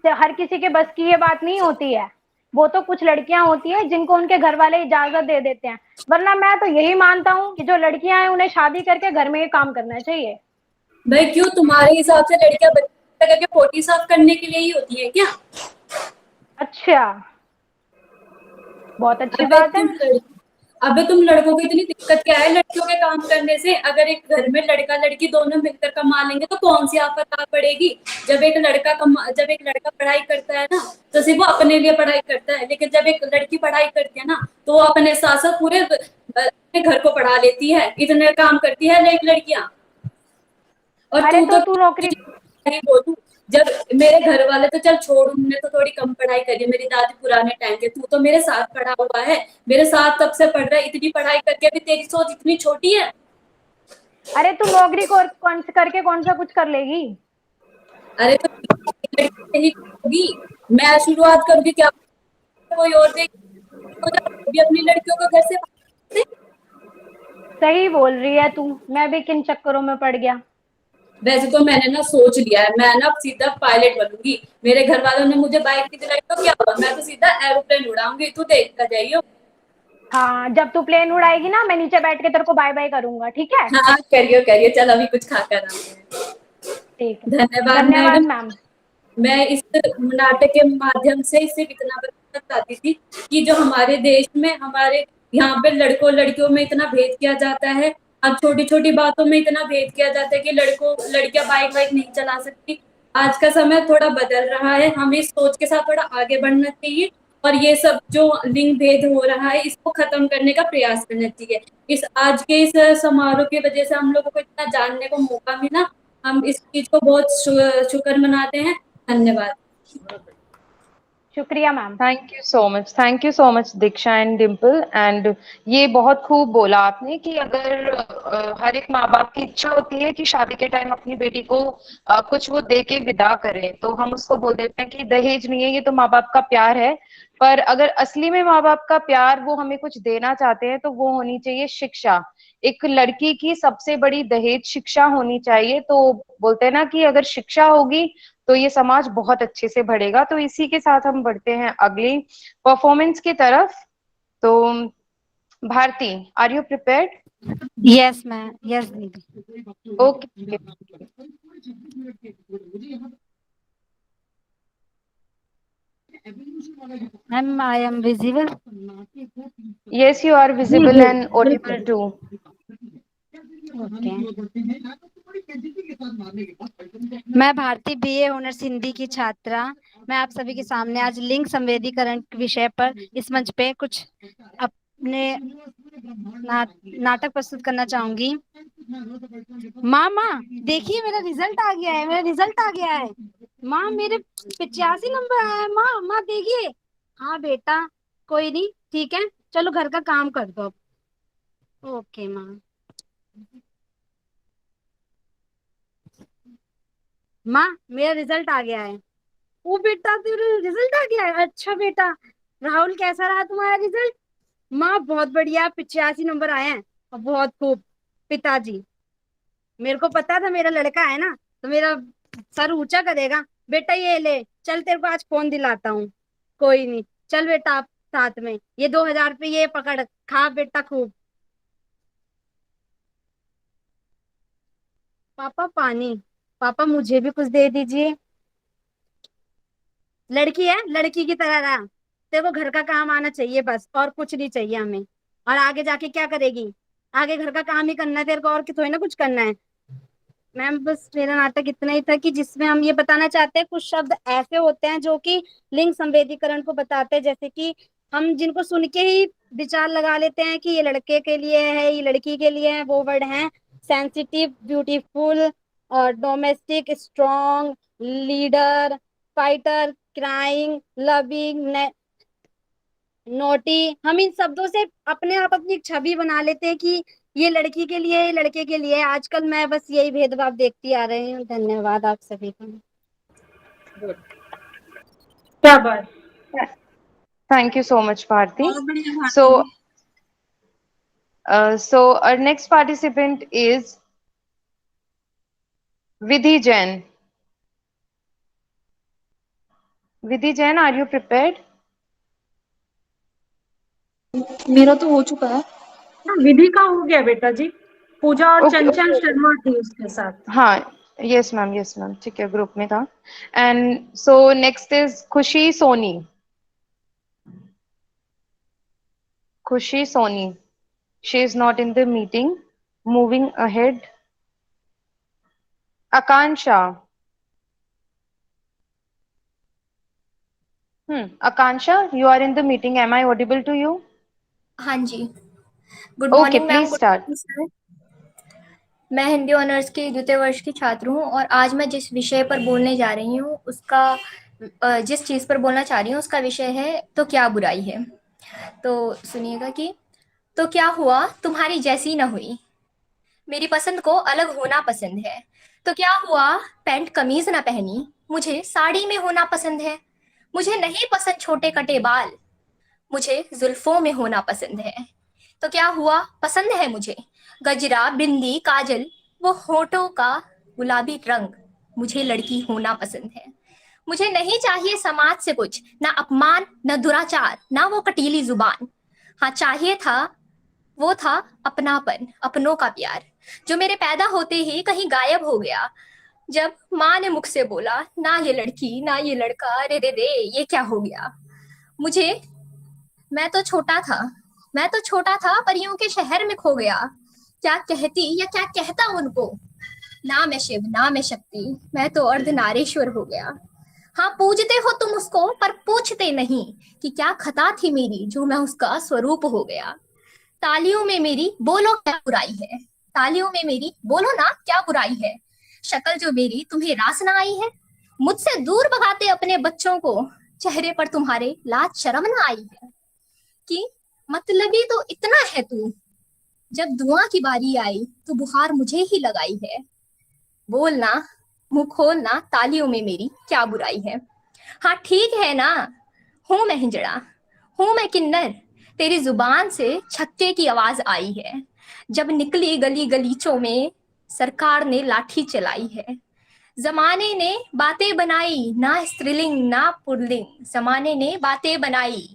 हर किसी के बस की ये बात नहीं होती है। वो तो कुछ लड़कियां होती है जिनको उनके घर वाले इजाजत दे देते हैं, वरना मैं तो यही मानता हूँ कि जो लड़कियां हैं उन्हें शादी करके घर में ही काम करना चाहिए। भाई क्यों, तुम्हारे हिसाब से लड़कियां बच्चे करके पोटी साफ करने के लिए ही होती है क्या? अच्छा, बहुत अच्छी अबे बात है। अबे तुम लड़कों को इतनी दिक्कत क्या है लड़कियों के काम करने से? अगर एक घर में लड़का लड़की दोनों मिलकर कमा लेंगे तो कौन सी आफत आ पड़ेगी? जब एक लड़का पढ़ाई करता है ना, तो सिर्फ वो अपने लिए पढ़ाई करता है, लेकिन जब एक लड़की पढ़ाई करती है ना, तो वो अपने साथ साथ पूरे घर को पढ़ा लेती है। इतने काम करती है एक लड़कियां। और अरे तो तू नौकरी नहीं बोलूं, जब मेरे घर वाले तो चल छोड़, उन्होंने तो थोड़ी कम पढ़ाई करी है, मेरी दादी पुराने टाइम के। तू तो मेरे साथ पढ़ा हुआ है, मेरे साथ तब से पढ़ रहा है, इतनी पढ़ाई करके भी तेरी सोच इतनी छोटी है। अरे तू नौकरी को कौन करके कौन सा कुछ कर लेगी? अरे तो यही होगी, मैं शुरुआत करूंगी क्या? कोई और देख भी अपनी लड़कियों को घर से। सही बोल रही है तू, मैं भी किन चक्करों में पड़ गया। वैसे तो मैंने ना सोच लिया है, मैं ना सीधा पायलट बनूंगी। मेरे घर वालों ने मुझे बाइक नहीं दिलाई तो क्या हुआ, मैं तो सीधा एरोप्लेन उड़ाऊंगी, तू देखता जाइयो। हाँ, जब तू प्लेन उड़ाएगी ना, मैं नीचे बैठ के तेरे को बाय बाय करूंगा, ठीक है? हाँ करियो करियो, चल अभी कुछ खाकर आते हैं। ठीक है, धन्यवाद धन्यवाद मैडम। मैम। मैं इस नाटक के माध्यम से सिर्फ इतना बताना चाहती थी कि जो हमारे देश में, हमारे यहाँ पे लड़कों लड़कियों में इतना भेद किया जाता है। अब छोटी छोटी बातों में इतना भेद किया जाता है कि लड़कियां बाइक वाइक नहीं चला सकती। आज का समय थोड़ा बदल रहा है, हमें इस सोच के साथ थोड़ा आगे बढ़ना चाहिए और ये सब जो लिंग भेद हो रहा है इसको खत्म करने का प्रयास करना चाहिए। इस आज के इस समारोह की वजह से हम लोगों को इतना जानने को मौका मिला, हम इस चीज को बहुत शुक्र मनाते हैं। धन्यवाद। शुक्रिया ma'am. Thank you so much Diksha and Dimple. And ये बहुत खूब बोला आपने कि अगर हर एक माँ बाप की इच्छा होती है कि शादी के टाइम अपनी बेटी को कुछ वो दे के विदा करें, तो हम उसको बोल देते हैं कि दहेज नहीं है, ये तो माँ बाप का प्यार है। पर अगर असली में माँ बाप का प्यार वो हमें कुछ देना चाहते हैं तो वो होनी चाहिए शिक्षा। एक लड़की की सबसे बड़ी दहेज शिक्षा होनी चाहिए। तो बोलते हैं ना कि अगर शिक्षा होगी तो ये समाज बहुत अच्छे से बढ़ेगा। तो इसी के साथ हम बढ़ते हैं अगली परफॉर्मेंस की तरफ। तो Bharti, are you prepared? Yes ma'am, yes दीदी। Okay ma'am, I am visible. Yes, you are visible and audible too. मैं भारती बीए ऑनर्स हिंदी की छात्रा। मैं आप सभी के सामने आज लिंग संवेदीकरण विषय पर इस मंच पे कुछ अपने नाटक प्रस्तुत करना चाहूंगी। माँ देखिए मेरा रिजल्ट आ गया है, मेरा रिजल्ट आ गया है। माँ मेरे 85 नंबर आया है। माँ देखिए। हाँ बेटा, कोई नहीं, ठीक है, चलो घर का काम कर दो। ओके माँ। माँ मेरा रिजल्ट आ गया है। ओ बेटा, तेरा रिजल्ट आ गया है? अच्छा बेटा। राहुल, कैसा रहा तुम्हारा रिजल्ट? माँ बहुत बढ़िया, 85 नंबर आए हैं। और बहुत खूब। पिताजी, मेरे को पता था मेरा लड़का है ना तो मेरा सर ऊंचा करेगा। बेटा ये ले, चल तेरे को आज फोन दिलाता हूँ। कोई नहीं, चल बेटा आप साथ में। ये 2000 रुपये ये पकड़, खा बेटा खूब। पापा पानी। पापा मुझे भी कुछ दे दीजिए। लड़की है, लड़की की तरह रहा। तेरे को घर का काम आना चाहिए बस, और कुछ नहीं चाहिए हमें। और आगे जाके क्या करेगी? आगे घर का काम ही करना है तेरे को, और थोड़ी ना कुछ करना है। मैम बस मेरा नाटक इतना ही था कि जिसमें हम ये बताना चाहते हैं, कुछ शब्द ऐसे होते हैं जो कि लिंग संवेदीकरण को बताते हैं, जैसे कि हम जिनको सुन के ही विचार लगा लेते हैं कि ये लड़के के लिए है, ये लड़की के लिए है। वो वर्ड हैं सेंसिटिव, ब्यूटीफुल, और domestic, strong, leader, fighter, crying, loving, naughty. हम इन शब्दों से अपने आप अपनी एक छवि बना लेते हैं कि ये लड़की के लिए है, ये लड़के के लिए है। आजकल मैं बस यही भेदभाव देखती आ रही हूँ। धन्यवाद आप सभी का। क्या बात। Thank you so much, Bharti. So our next participant is Vidhi Jain. Vidhi Jain, are you prepared? मेरा तो हो चुका है। विधि का हो गया बेटा जी, पूजा और चंचल शर्मा थी उसके साथ। हाँ, yes ma'am, ठीक है, ग्रुप में था। And so next is Khushi Soni. Khushi Soni, she is not in the meeting. Moving ahead, Akansha. Akansha, you are in the meeting. Am I audible to you? हाँ जी, good morning ma'am. Please start. मैं Hindi honours के द्वितीय वर्ष की छात्र हूँ और आज मैं जिस विषय पर बोलने जा रही हूँ उसका जिस चीज़ पर बोलना चाह रही हूँ उसका विषय है तो क्या बुराई है। तो सुनिएगा कि तो क्या हुआ तुम्हारी जैसी न हुई, मेरी पसंद को अलग होना पसंद है। तो क्या हुआ पैंट कमीज ना पहनी, मुझे साड़ी में होना पसंद है। मुझे नहीं पसंद छोटे कटे बाल, मुझे जुल्फों में होना पसंद है। तो क्या हुआ पसंद है मुझे गजरा, बिंदी, काजल, वो होठों का गुलाबी रंग, मुझे लड़की होना पसंद है। मुझे नहीं चाहिए समाज से कुछ, ना अपमान, ना दुराचार, ना वो कटीली जुबान। हाँ चाहिए था, वो था अपनापन, अपनों का प्यार, जो मेरे पैदा होते ही कहीं गायब हो गया। जब माँ ने मुख से बोला ना ये लड़की ना ये लड़का, अरे रे रे ये क्या हो गया मुझे। मैं तो छोटा था परियों के शहर में खो गया। क्या कहती या क्या कहता उनको, ना मैं शिव ना मैं शक्ति, मैं तो अर्धनारीश्वर हो गया। हाँ पूजते हो तुम उसको पर पूछते नहीं कि क्या खता थी मेरी जो मैं उसका स्वरूप हो गया। तालियों में मेरी बोलो क्या बुराई है, तालियों में मेरी बोलो ना क्या बुराई है। शक्ल जो मेरी तुम्हें रास ना आई है, मुझसे दूर भगाते अपने बच्चों को, चेहरे पर तुम्हारे लाज शर्म ना आई है। कि मतलबी तो इतना है तू, जब धुआं की बारी आई तो बुहार मुझे ही लगाई है। बोलना मुंह खोलना तालियों में मेरी क्या बुराई है। हाँ ठीक है ना, हूं मैं हिंजड़ा, हूं मैं किन्नर, तेरी जुबान से छक्के की आवाज आई है। जब निकली गली गलीचों में सरकार ने लाठी चलाई है। जमाने ने बातें बनाई, ना स्त्रीलिंग ना पुल्लिंग, जमाने ने बातें बनाई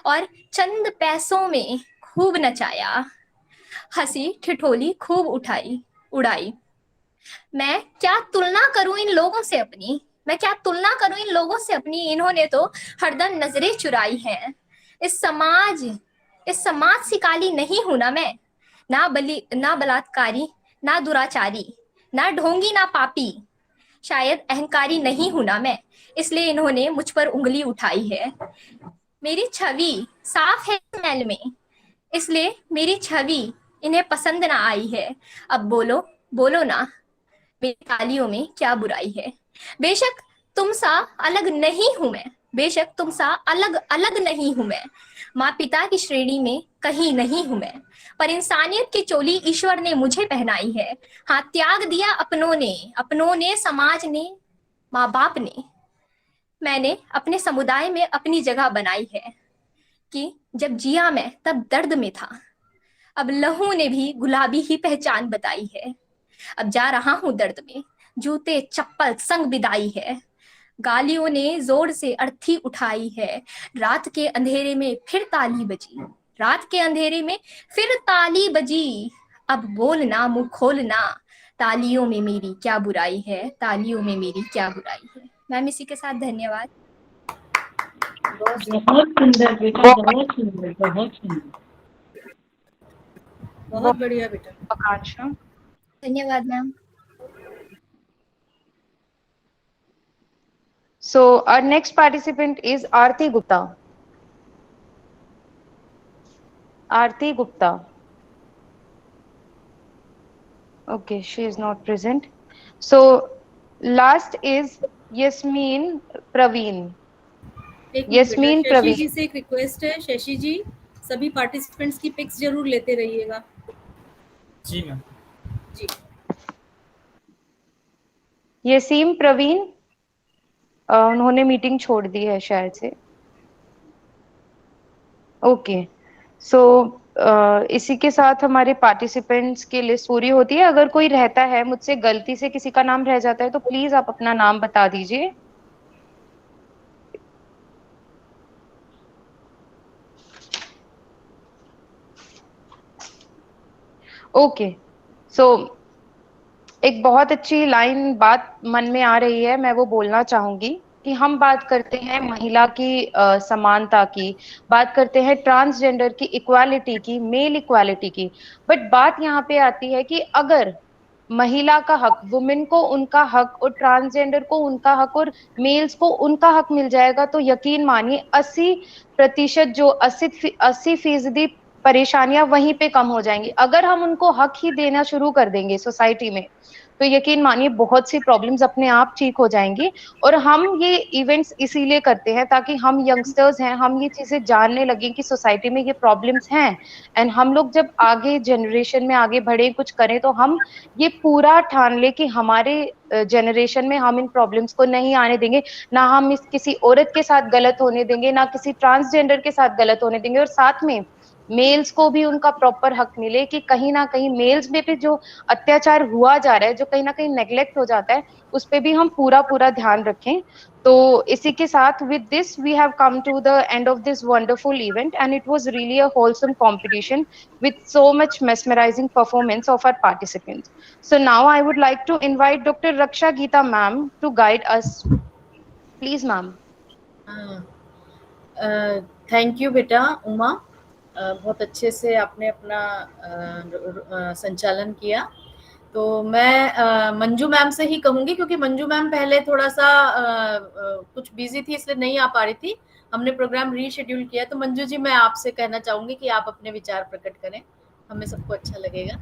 और चंद पैसों में खूब नचाया। हंसी ठिठोली खूब उड़ाई। मैं क्या तुलना करूं इन लोगों से अपनी, मैं क्या तुलना करूं इन लोगों से अपनी, इन्होंने तो हरदम नजरें चुराई हैं। इस समाज सी काली नहीं हूं ना मैं, ना बलात्कारी ना दुराचारी, ना ढोंगी ना पापी, शायद अहंकारी नहीं हूं ना मैं, इसलिए इन्होंने मुझ पर उंगली उठाई है। मेरी छवि साफ है मैल में, इसलिए मेरी छवि इन्हें पसंद ना आई है। अब बोलो ना मेरी तालियों में क्या बुराई है। बेशक तुम सा अलग नहीं हूं मैं, बेशक तुम सा अलग नहीं हूं मैं, माँ पिता की श्रेणी में कहीं नहीं हूं मैं, पर इंसानियत की चोली ईश्वर ने मुझे पहनाई है। हाँ त्याग दिया अपनों ने समाज ने माँ बाप ने, मैंने अपने समुदाय में अपनी जगह बनाई है। कि जब जिया मैं तब दर्द में था, अब लहू ने भी गुलाबी ही पहचान बताई है। अब जा रहा हूं दर्द में, जूते चप्पल संग विदाई है। गालियों ने जोर से अर्थी उठाई है। रात के अंधेरे में फिर ताली बजी, रात के अंधेरे में फिर ताली बजी। अब बोलना मुंह खोलना तालियों में मेरी क्या बुराई है, तालियों में मेरी क्या बुराई है। मैम इसी के साथ धन्यवाद। बहुत सुंदर बेटा, बहुत सुंदर, बहुत सुंदर। बहुत बढ़िया बेटा। आकांक्षा, धन्यवाद ma'am. So our next participant is Aarti Gupta. Aarti Gupta. Okay, she is not present. So last is Yasmin Praveen. Yasmin Praveen. Shashi ji से एक रिक्वेस्ट है, शशि जी सभी पार्टिसिपेंट्स की पिक्स जरूर लेते रहिएगा। जी मैम। जी। यसीम प्रवीण, उन्होंने मीटिंग छोड़ दी है शायद से। ओके, सो इसी के साथ हमारे पार्टिसिपेंट्स की लिस्ट पूरी होती है। अगर कोई रहता है, मुझसे गलती से किसी का नाम रह जाता है, तो प्लीज आप अपना नाम बता दीजिए। ओके, सो एक बहुत अच्छी लाइन बात मन में आ रही है, मैं वो बोलना चाहूंगी कि हम बात करते हैं महिला की समानता की, बात करते हैं ट्रांसजेंडर की इक्वालिटी की, मेल इक्वालिटी की, बट बात यहाँ पे आती है कि अगर महिला का हक, वुमेन को उनका हक और ट्रांसजेंडर को उनका हक और मेल्स को उनका हक मिल जाएगा, तो यकीन मानिए 80% जो 80% परेशानियां वहीं पे कम हो जाएंगी। अगर हम उनको हक ही देना शुरू कर देंगे सोसाइटी में, तो यकीन मानिए बहुत सी प्रॉब्लम्स अपने आप ठीक हो जाएंगी। और हम ये इवेंट्स इसीलिए करते हैं ताकि हम यंगस्टर्स हैं, हम ये चीजें जानने लगे कि सोसाइटी में ये प्रॉब्लम्स हैं, एंड हम लोग जब आगे जनरेशन में आगे बढ़े कुछ करें, तो हम ये पूरा ठान ले कि हमारे जनरेशन में हम इन प्रॉब्लम्स को नहीं आने देंगे, ना हम इस किसी औरत के साथ गलत होने देंगे, ना किसी ट्रांसजेंडर के साथ गलत होने देंगे। और साथ में मेल्स को भी उनका प्रॉपर हक मिले कि कहीं ना कहीं मेल्स में भी जो अत्याचार हुआ जा रहा है, जो कहीं ना कहीं नेग्लेक्ट हो जाता है, उस पे भी हम पूरा ध्यान रखें। तो इसी के साथ with this we have come to the end of this wonderful event, and it was really a wholesome competition with so much mesmerizing performance of our participants. So now I would like to invite Dr. Raksha Geeta ma'am to guide us. Please ma'am. Thank you बेटा उमा, बहुत अच्छे से आपने अपना संचालन किया। तो मैं मंजू मैम से ही कहूंगी, क्योंकि मंजू मैम पहले थोड़ा सा कुछ बिजी थी इसलिए नहीं आ पा रही थी, हमने प्रोग्राम रीशेड्यूल किया। तो मंजू जी, मैं आपसे कहना चाहूंगी कि आप अपने विचार प्रकट करें, हमें सबको अच्छा लगेगा।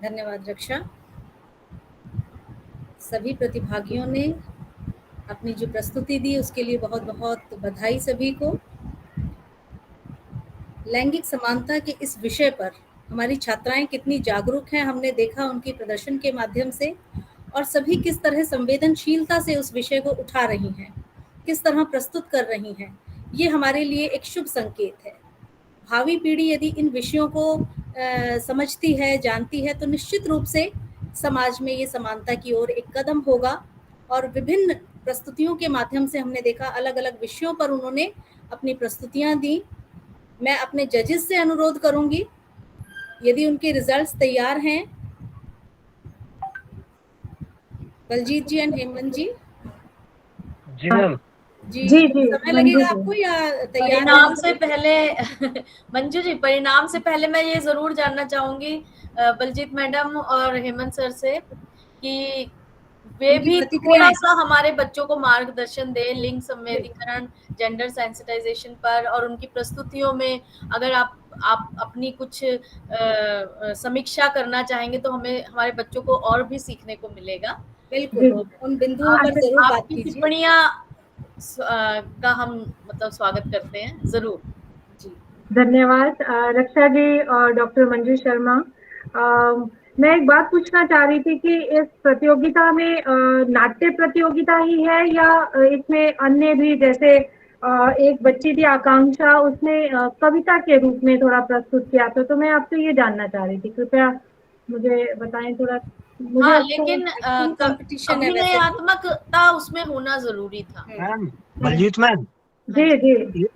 धन्यवाद रक्षा। सभी प्रतिभागियों ने अपनी जो प्रस्तुति दी उसके लिए बहुत बहुत बधाई सभी को। लैंगिक समानता के इस विषय पर हमारी छात्राएं कितनी जागरूक हैं, हमने देखा उनके प्रदर्शन के माध्यम से, और सभी किस तरह संवेदनशीलता से उस विषय को उठा रही हैं, किस तरह प्रस्तुत कर रही हैं। ये हमारे लिए एक शुभ संकेत है। भावी पीढ़ी यदि इन विषयों को समझती है, जानती है, तो निश्चित रूप से समाज में ये समानता की ओर एक कदम होगा। और विभिन्न प्रस्तुतियों के माध्यम से हमने देखा अलग अलग विषयों पर उन्होंने अपनी प्रस्तुतियां दी। मैं अपने जजेस से अनुरोध करूंगी, यदि उनके रिजल्ट्स तैयार हैं, बलजीत जी एंड हेमंत जी। जी मैम। जी समय लगेगा आपको या तैयार? परिणाम से पहले मंजू जी, परिणाम से पहले मैं ये जरूर जानना चाहूंगी बलजीत मैडम और हेमंत सर से कि वे भी थोड़ा सा हमारे बच्चों को मार्गदर्शन दें लिंग संवेदीकरण, जेंडर सेंसिटाइजेशन पर, और उनकी प्रस्तुतियों में अगर आप अपनी कुछ समीक्षा करना चाहेंगे तो हमें, हमारे बच्चों को और भी सीखने को मिलेगा। बिल्कुल, उन बिंदुओं पर जरूर बात कीजिए। टिप्पणियां का हम मतलब स्वागत करते हैं, जरूर जी। धन्यवाद रक्षा जी और डॉक्टर मंजू शर्मा। मैं एक बात पूछना चाह रही थी कि इस प्रतियोगिता में नाट्य प्रतियोगिता ही है या इसमें अन्य भी, जैसे एक बच्ची थी आकांक्षा, उसने कविता के रूप में थोड़ा प्रस्तुत किया था, तो मैं आपसे ये जानना चाह रही थी, कृपया मुझे बताएं थोड़ा। हाँ, लेकिन अभिनयात्मकता उसमें होना जरूरी था। बलजीत मैम जी,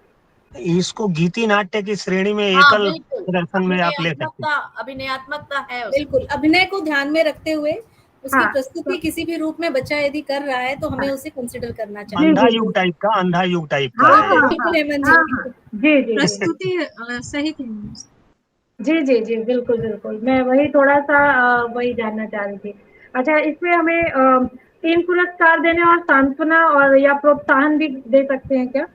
इसको गीति नाट्य की श्रेणी में एकल प्रदर्शन में आप ले सकते हैं। अभिनयात्मकता है, बिल्कुल अभिनय को ध्यान में रखते हुए उसकी प्रस्तुति किसी भी रूप में बच्चा यदि कर रहा है तो हमें उसे कंसिडर करना चाहिए। अंधा युग टाइप का बिल्कुल हेमंत जी। जी प्रस्तुति सही थी। जी बिल्कुल बिल्कुल, मैं वही थोड़ा सा वही जानना चाह रही थी। अच्छा, इसमें हमें 3 पुरस्कार देने और सांत्वना और या प्रोत्साहन भी दे सकते हैं क्या?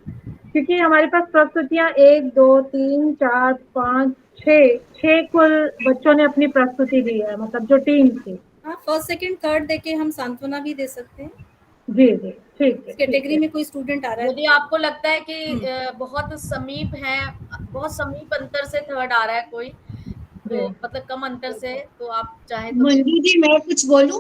क्योंकि हमारे पास प्रस्तुतियां 1 2 3 4 5 6 कुल बच्चों ने अपनी प्रस्तुति दी है, मतलब जो टीम थी। हाँ, फर्स्ट सेकंड थर्ड देके हम सांत्वना भी दे सकते हैं। जी ठीक है। कैटेगरी में कोई स्टूडेंट आ रहा है, यदि आपको लगता है कि बहुत समीप है, बहुत समीप अंतर से थर्ड आ रहा है कोई, तो मतलब कम अंतर से, तो आप चाहे तो। मंजू जी मैं कुछ बोलूं?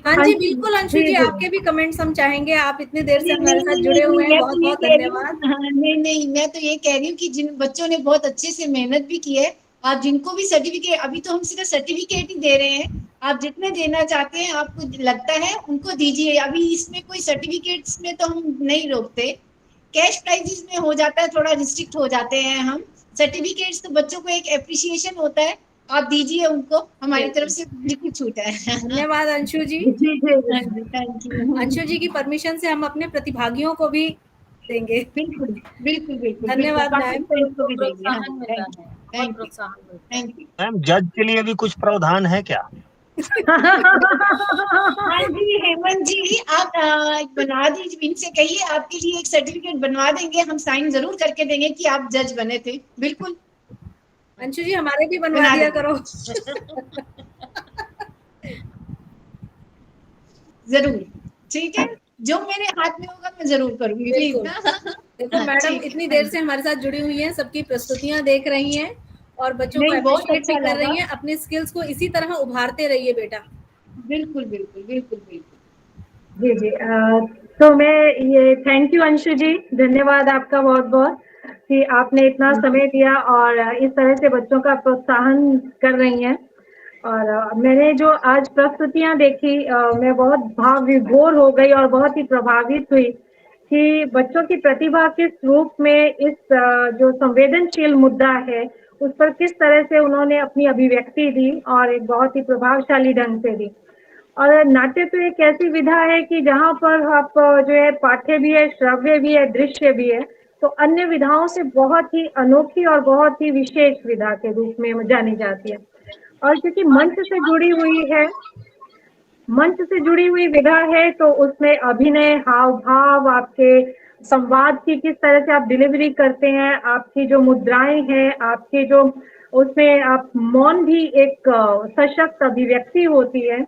हाँ जी बिल्कुल अंशु जी, आपके भी कमेंट्स हम चाहेंगे। आप इतने देर से हमारे साथ जुड़े हुए हैं, बहुत बहुत धन्यवाद। नहीं, मैं तो ये कह रही हूँ कि जिन बच्चों ने बहुत अच्छे से मेहनत भी की है, आप जिनको भी सर्टिफिकेट, अभी तो हम सिर्फ सर्टिफिकेट ही दे रहे हैं, आप जितने देना चाहते हैं आपको लगता है उनको दीजिए। अभी इसमें कोई सर्टिफिकेट्स में तो हम नहीं रोकते, कैश प्राइजेस में हो जाता है, थोड़ा रिस्ट्रिक्ट हो जाते हैं हम। सर्टिफिकेट्स तो बच्चों को एक एप्रिसिएशन होता है, आप दीजिए उनको, हमारी तरफ से बिल्कुल छूट है। धन्यवाद अंशु जी। Thank you. अंशु जी की परमिशन से हम अपने प्रतिभागियों को भी देंगे। बिल्कुल धन्यवाद मैम। मैम जज के लिए भी कुछ प्रावधान है क्या? हाँ जी हेमंत जी, आप बना दीजिए, इनसे कहिए आपके लिए एक सर्टिफिकेट बनवा देंगे, हम साइन जरूर करके देंगे कि आप जज बने थे। बिल्कुल अंशु जी, हमारे भी बनवा दिया करो। जरूर, ठीक है, जो मेरे हाथ में होगा मैं जरूर करूंगी। देखो मैडम इतनी देर से हमारे साथ जुड़ी हुई हैं, सबकी प्रस्तुतियां देख रही हैं और बच्चों को अप्रिशिएट भी कर रही हैं। अपने स्किल्स को इसी तरह उभारते रहिए बेटा। बिल्कुल। जी तो मैं ये थैंक यू अंशु जी, धन्यवाद आपका बहुत बहुत कि आपने इतना समय दिया और इस तरह से बच्चों का प्रोत्साहन कर रही हैं। और मैंने जो आज प्रस्तुतियां देखी, मैं बहुत भाव विभोर हो गई और बहुत ही प्रभावित हुई कि बच्चों की प्रतिभा किस रूप में इस जो संवेदनशील मुद्दा है उस पर किस तरह से उन्होंने अपनी अभिव्यक्ति दी और एक बहुत ही प्रभावशाली ढंग से दी। और नाट्य तो एक ऐसी विधा है कि जहाँ पर आप जो है पाठ्य भी है, श्रव्य भी है, दृश्य भी है, तो अन्य विधाओं से बहुत ही अनोखी और बहुत ही विशेष विधा के रूप में जानी जाती है। और क्योंकि मंच से जुड़ी हुई विधा है तो उसमें अभिनय, हाव भाव, आपके संवाद की किस तरह से आप डिलीवरी करते हैं, आपकी जो मुद्राएं हैं, आपके जो उसमें आप मौन भी एक सशक्त अभिव्यक्ति होती है।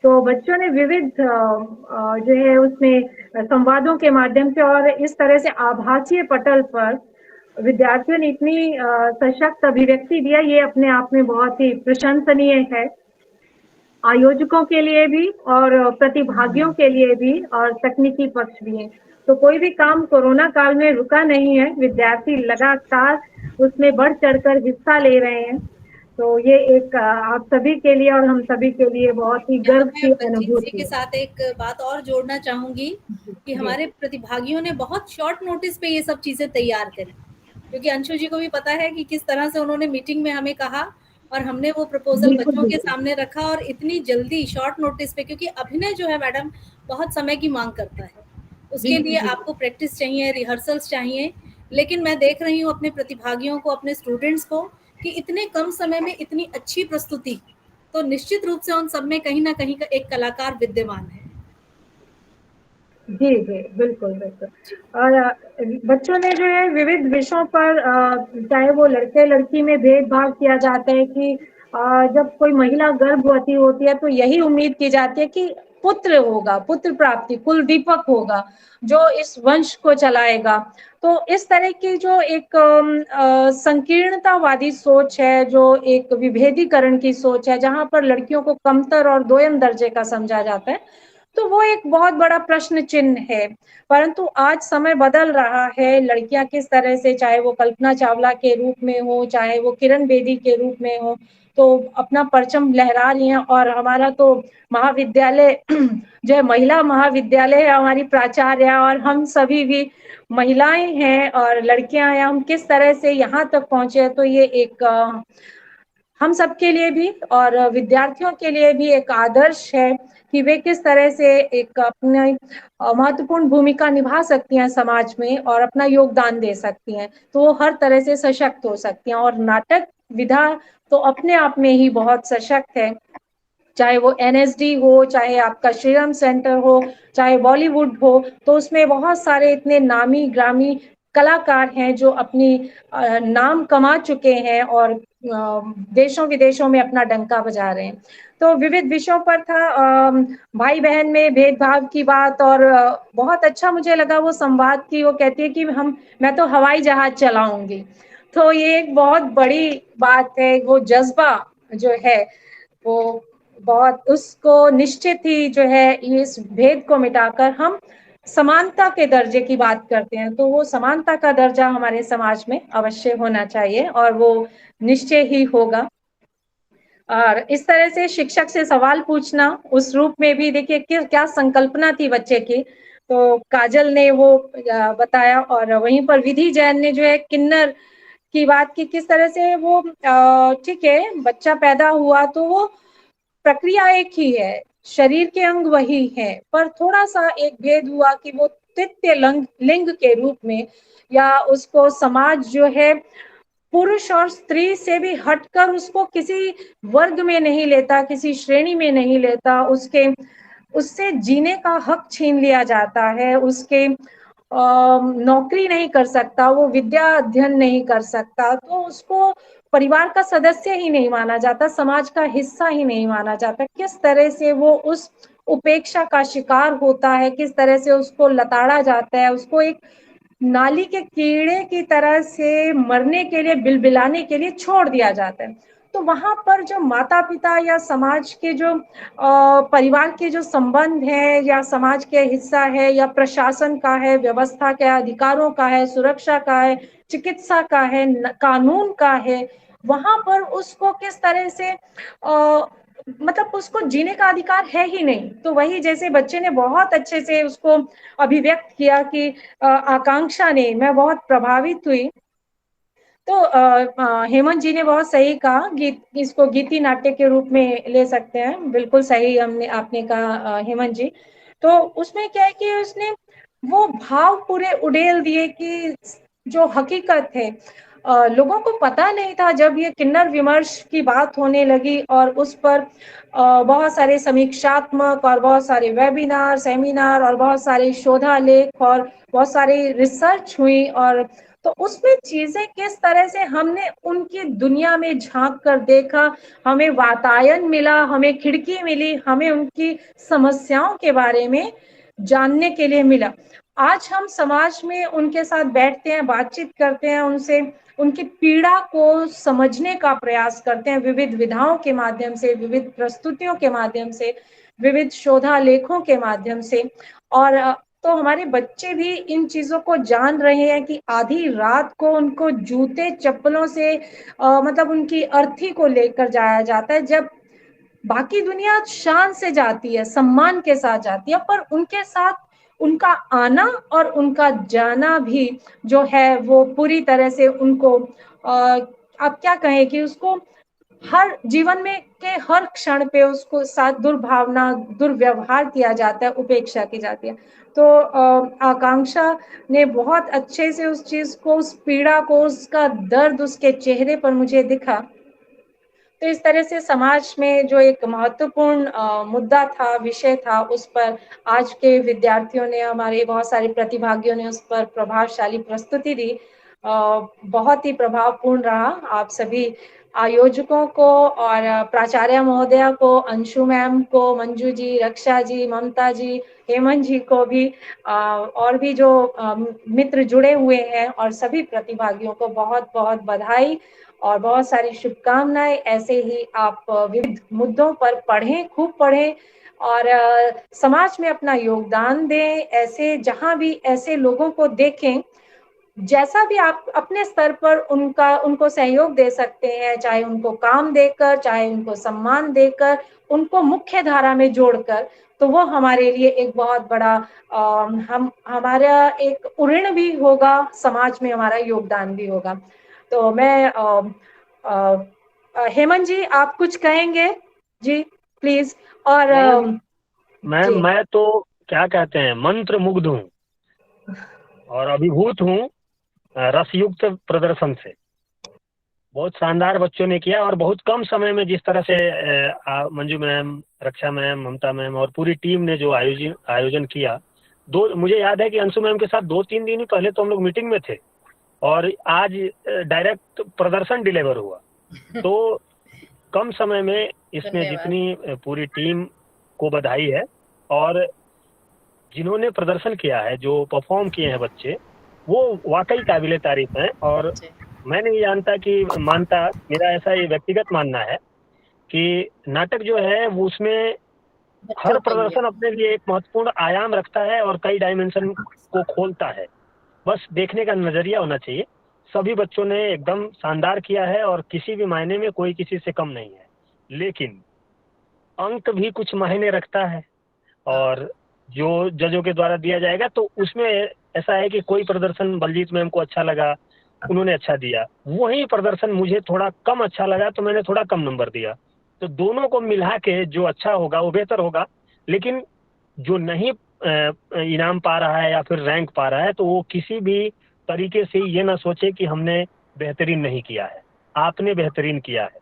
तो बच्चों ने विविध जो है उसमें संवादों के माध्यम से और इस तरह से आभासीय पटल पर विद्यार्थियों ने इतनी सशक्त अभिव्यक्ति दिया, ये अपने आप में बहुत ही प्रशंसनीय है, आयोजकों के लिए भी और प्रतिभागियों के लिए भी और तकनीकी पक्ष भी है। तो कोई भी काम कोरोना काल में रुका नहीं है, विद्यार्थी लगातार उसमें बढ़ चढ़कर हिस्सा ले रहे हैं। तो ये एक आप सभी के लिए और हम सभी के लिए बहुत ही गर्व की अनुभूति के साथ एक बात और जोड़ना चाहूंगी कि हमारे प्रतिभागियों ने बहुत शॉर्ट नोटिस पे ये सब चीजें तैयार करी, क्योंकि अंशु जी को भी पता है कि किस तरह से उन्होंने मीटिंग में हमें कहा और हमने वो प्रपोजल बच्चों के सामने रखा और इतनी जल्दी शॉर्ट नोटिस पे, क्योंकि अभिनय जो है मैडम बहुत समय की मांग करता है, उसके लिए आपको प्रैक्टिस चाहिए, रिहर्सल्स चाहिए। लेकिन मैं देख रही हूँ अपने प्रतिभागियों को, अपने स्टूडेंट्स को कि इतने कम समय में इतनी अच्छी प्रस्तुति, तो निश्चित रूप से उन सब में कहीं ना कहीं का एक कलाकार विद्यमान है। जी बिल्कुल। और बच्चों ने जो है विविध विषयों पर, चाहे वो लड़के लड़की में भेदभाव किया जाता है कि जब कोई महिला गर्भवती होती है तो यही उम्मीद की जाती है कि पुत्र होगा, पुत्र प्राप्ति, कुल दीपक होगा जो इस वंश को चलाएगा। तो इस तरह की जो एक संकीर्णतावादी सोच है, जो एक विभेदीकरण की सोच है, जहां पर लड़कियों को कमतर और दोयम दर्जे का समझा जाता है, तो वो एक बहुत बड़ा प्रश्न चिन्ह है। परंतु आज समय बदल रहा है, लड़कियां किस तरह से, चाहे वो कल्पना चावला के रूप में हो, चाहे वो किरण बेदी के रूप में हो, तो अपना परचम लहरा रही हैं। और हमारा तो महाविद्यालय जो है महिला महाविद्यालय है, हमारी प्राचार्य और हम सभी भी महिलाएं हैं और लड़कियां हैं, हम किस तरह से यहाँ तक पहुंचे, तो ये एक हम सबके लिए भी और विद्यार्थियों के लिए भी एक आदर्श है कि वे किस तरह से एक अपनी महत्वपूर्ण भूमिका निभा सकती हैं समाज में और अपना योगदान दे सकती हैं, तो वो हर तरह से सशक्त हो सकती हैं। और नाटक विधा तो अपने आप में ही बहुत सशक्त है, चाहे वो NSD हो, चाहे आपका श्रीराम सेंटर हो, चाहे बॉलीवुड हो, तो उसमें बहुत सारे इतने नामी ग्रामी कलाकार हैं जो अपनी नाम कमा चुके हैं और देशों विदेशों में अपना डंका बजा रहे हैं। तो विविध विषयों पर था भाई बहन में भेदभाव की बात, और बहुत अच्छा मुझे लगा वो संवाद की। वो कहती है कि मैं तो हवाई जहाज चलाऊंगी, तो ये एक बहुत बड़ी बात है। वो जज्बा जो है वो बहुत, उसको निश्चित ही जो है इस भेद को मिटाकर हम समानता के दर्जे की बात करते हैं, तो वो समानता का दर्जा हमारे समाज में अवश्य होना चाहिए और वो निश्चय ही होगा। और इस तरह से शिक्षक से सवाल पूछना उस रूप में भी देखिए क्या संकल्पना थी बच्चे की, तो काजल ने वो बताया, और वहीं पर विधि जैन ने जो है किन्नर की बात की, किस तरह से वो ठीक है बच्चा पैदा हुआ तो वो प्रक्रिया एक ही है, शरीर के अंग वही है, पर थोड़ा सा एक भेद हुआ कि वो तृतीय लिंग के रूप में, या उसको समाज जो है पुरुष और स्त्री से भी हटकर उसको किसी वर्ग में नहीं लेता, किसी श्रेणी में नहीं लेता, उससे जीने का हक छीन लिया जाता है, उसके नौकरी नहीं कर सकता, वो विद्या अध्ययन नहीं कर सकता, तो उसको परिवार का सदस्य ही नहीं माना जाता, समाज का हिस्सा ही नहीं माना जाता। किस तरह से वो उस उपेक्षा का शिकार होता है, किस तरह से उसको लताड़ा जाता है, उसको एक नाली के कीड़े की तरह से मरने के लिए, बिलबिलाने के लिए छोड़ दिया जाता है। तो वहां पर जो माता पिता या समाज के जो परिवार के जो संबंध है, या समाज के हिस्सा है, या प्रशासन का है, व्यवस्था के अधिकारों का है, सुरक्षा का है, चिकित्सा का है, कानून का है, वहां पर उसको किस तरह से मतलब उसको जीने का अधिकार है ही नहीं। तो वही जैसे बच्चे ने बहुत अच्छे से उसको अभिव्यक्त किया कि आकांक्षा ने, मैं बहुत प्रभावित हुई। तो हेमंत जी ने बहुत सही कहा, इसको गीति नाट्य के रूप में ले सकते हैं, बिल्कुल सही आपने कहा हेमंत जी। तो उसमें क्या है कि उसने वो भाव पूरे उड़ेल दिए कि जो हकीकत है, लोगों को पता नहीं था जब ये किन्नर विमर्श की बात होने लगी और उस पर बहुत सारे समीक्षात्मक और बहुत सारे वेबिनार, सेमिनार और बहुत सारे शोधालेख और बहुत सारी रिसर्च हुई, और तो उसमें चीजें किस तरह से हमने उनकी दुनिया में झांक कर देखा, हमें वातायन मिला, हमें खिड़की मिली, हमें उनकी समस्याओं के बारे में जानने के लिए मिला। आज हम समाज में उनके साथ बैठते हैं, बातचीत करते हैं, उनसे उनकी पीड़ा को समझने का प्रयास करते हैं, विविध विधाओं के माध्यम से, विविध प्रस्तुतियों के माध्यम से, विविध शोधालेखों के माध्यम से। और तो हमारे बच्चे भी इन चीजों को जान रहे हैं कि आधी रात को उनको जूते चप्पलों से मतलब उनकी अर्थी को लेकर जाया जाता है, जब बाकी दुनिया शान से जाती है, सम्मान के साथ जाती है, पर उनके साथ उनका आना और उनका जाना भी जो है वो पूरी तरह से उनको आप क्या कहें कि उसको हर जीवन में के हर क्षण पे उसको साथ दुर्भावना, दुर्व्यवहार किया जाता है, उपेक्षा की जाती है। तो आकांक्षा ने बहुत अच्छे से उस चीज को, उस पीड़ा को, उसका दर्द उसके चेहरे पर मुझे दिखा। तो इस तरह से समाज में जो एक महत्वपूर्ण मुद्दा था, विषय था, उस पर आज के विद्यार्थियों ने, हमारे बहुत सारे प्रतिभागियों ने उस पर प्रभावशाली प्रस्तुति दी। बहुत ही प्रभावपूर्ण रहा। आप सभी आयोजकों को और प्राचार्य महोदया को, अंशु मैम को, मंजू जी, रक्षा जी, ममता जी, हेमंत जी को भी और भी जो मित्र जुड़े हुए हैं, और सभी प्रतिभागियों को बहुत बहुत बधाई और बहुत सारी शुभकामनाएं। ऐसे ही आप विविध मुद्दों पर पढ़ें, खूब पढ़ें और समाज में अपना योगदान दें। ऐसे जहां भी ऐसे लोगों को देखें, जैसा भी आप अपने स्तर पर उनको सहयोग दे सकते हैं, चाहे उनको काम देकर, चाहे उनको सम्मान देकर, उनको मुख्य धारा में जोड़कर, तो वो हमारे लिए एक बहुत बड़ा हमारा एक ऋण भी होगा, समाज में हमारा योगदान भी होगा। तो मैं हेमंत जी आप कुछ कहेंगे जी प्लीज। और मैम मैं तो क्या कहते हैं मंत्र मुग्ध हूँ और अभिभूत हूँ रसयुक्त प्रदर्शन से। बहुत शानदार बच्चों ने किया और बहुत कम समय में जिस तरह से मंजू मैम, रक्षा मैम, ममता मैम और पूरी टीम ने जो आयोजन किया। मुझे याद है कि अंशु मैम के साथ 2-3 दिन पहले तो हम लोग मीटिंग में थे और आज डायरेक्ट प्रदर्शन डिलीवर हुआ। तो कम समय में इसमें जितनी पूरी टीम को बधाई है और जिन्होंने प्रदर्शन किया है, जो परफॉर्म किए हैं बच्चे, वो वाकई काबिले तारीफ हैं। और मैं नहीं मानता, मेरा ऐसा ये व्यक्तिगत मानना है कि नाटक जो है वो उसमें हर प्रदर्शन अपने लिए एक महत्वपूर्ण आयाम रखता है और कई डायमेंशन को खोलता है। बस देखने का नजरिया होना चाहिए। सभी बच्चों ने एकदम शानदार किया है और किसी भी मायने में कोई किसी से कम नहीं है, लेकिन अंक भी कुछ मायने रखता है और जो जजों के द्वारा दिया जाएगा तो उसमें ऐसा है कि कोई प्रदर्शन बलजीत मैम को अच्छा लगा, उन्होंने अच्छा दिया, वही प्रदर्शन मुझे थोड़ा कम अच्छा लगा तो मैंने थोड़ा कम नंबर दिया। तो दोनों को मिला के जो अच्छा होगा वो बेहतर होगा। लेकिन जो नहीं इनाम पा रहा है या फिर रैंक पा रहा है तो वो किसी भी तरीके से ये ना सोचे कि हमने बेहतरीन नहीं किया है, आपने बेहतरीन किया है।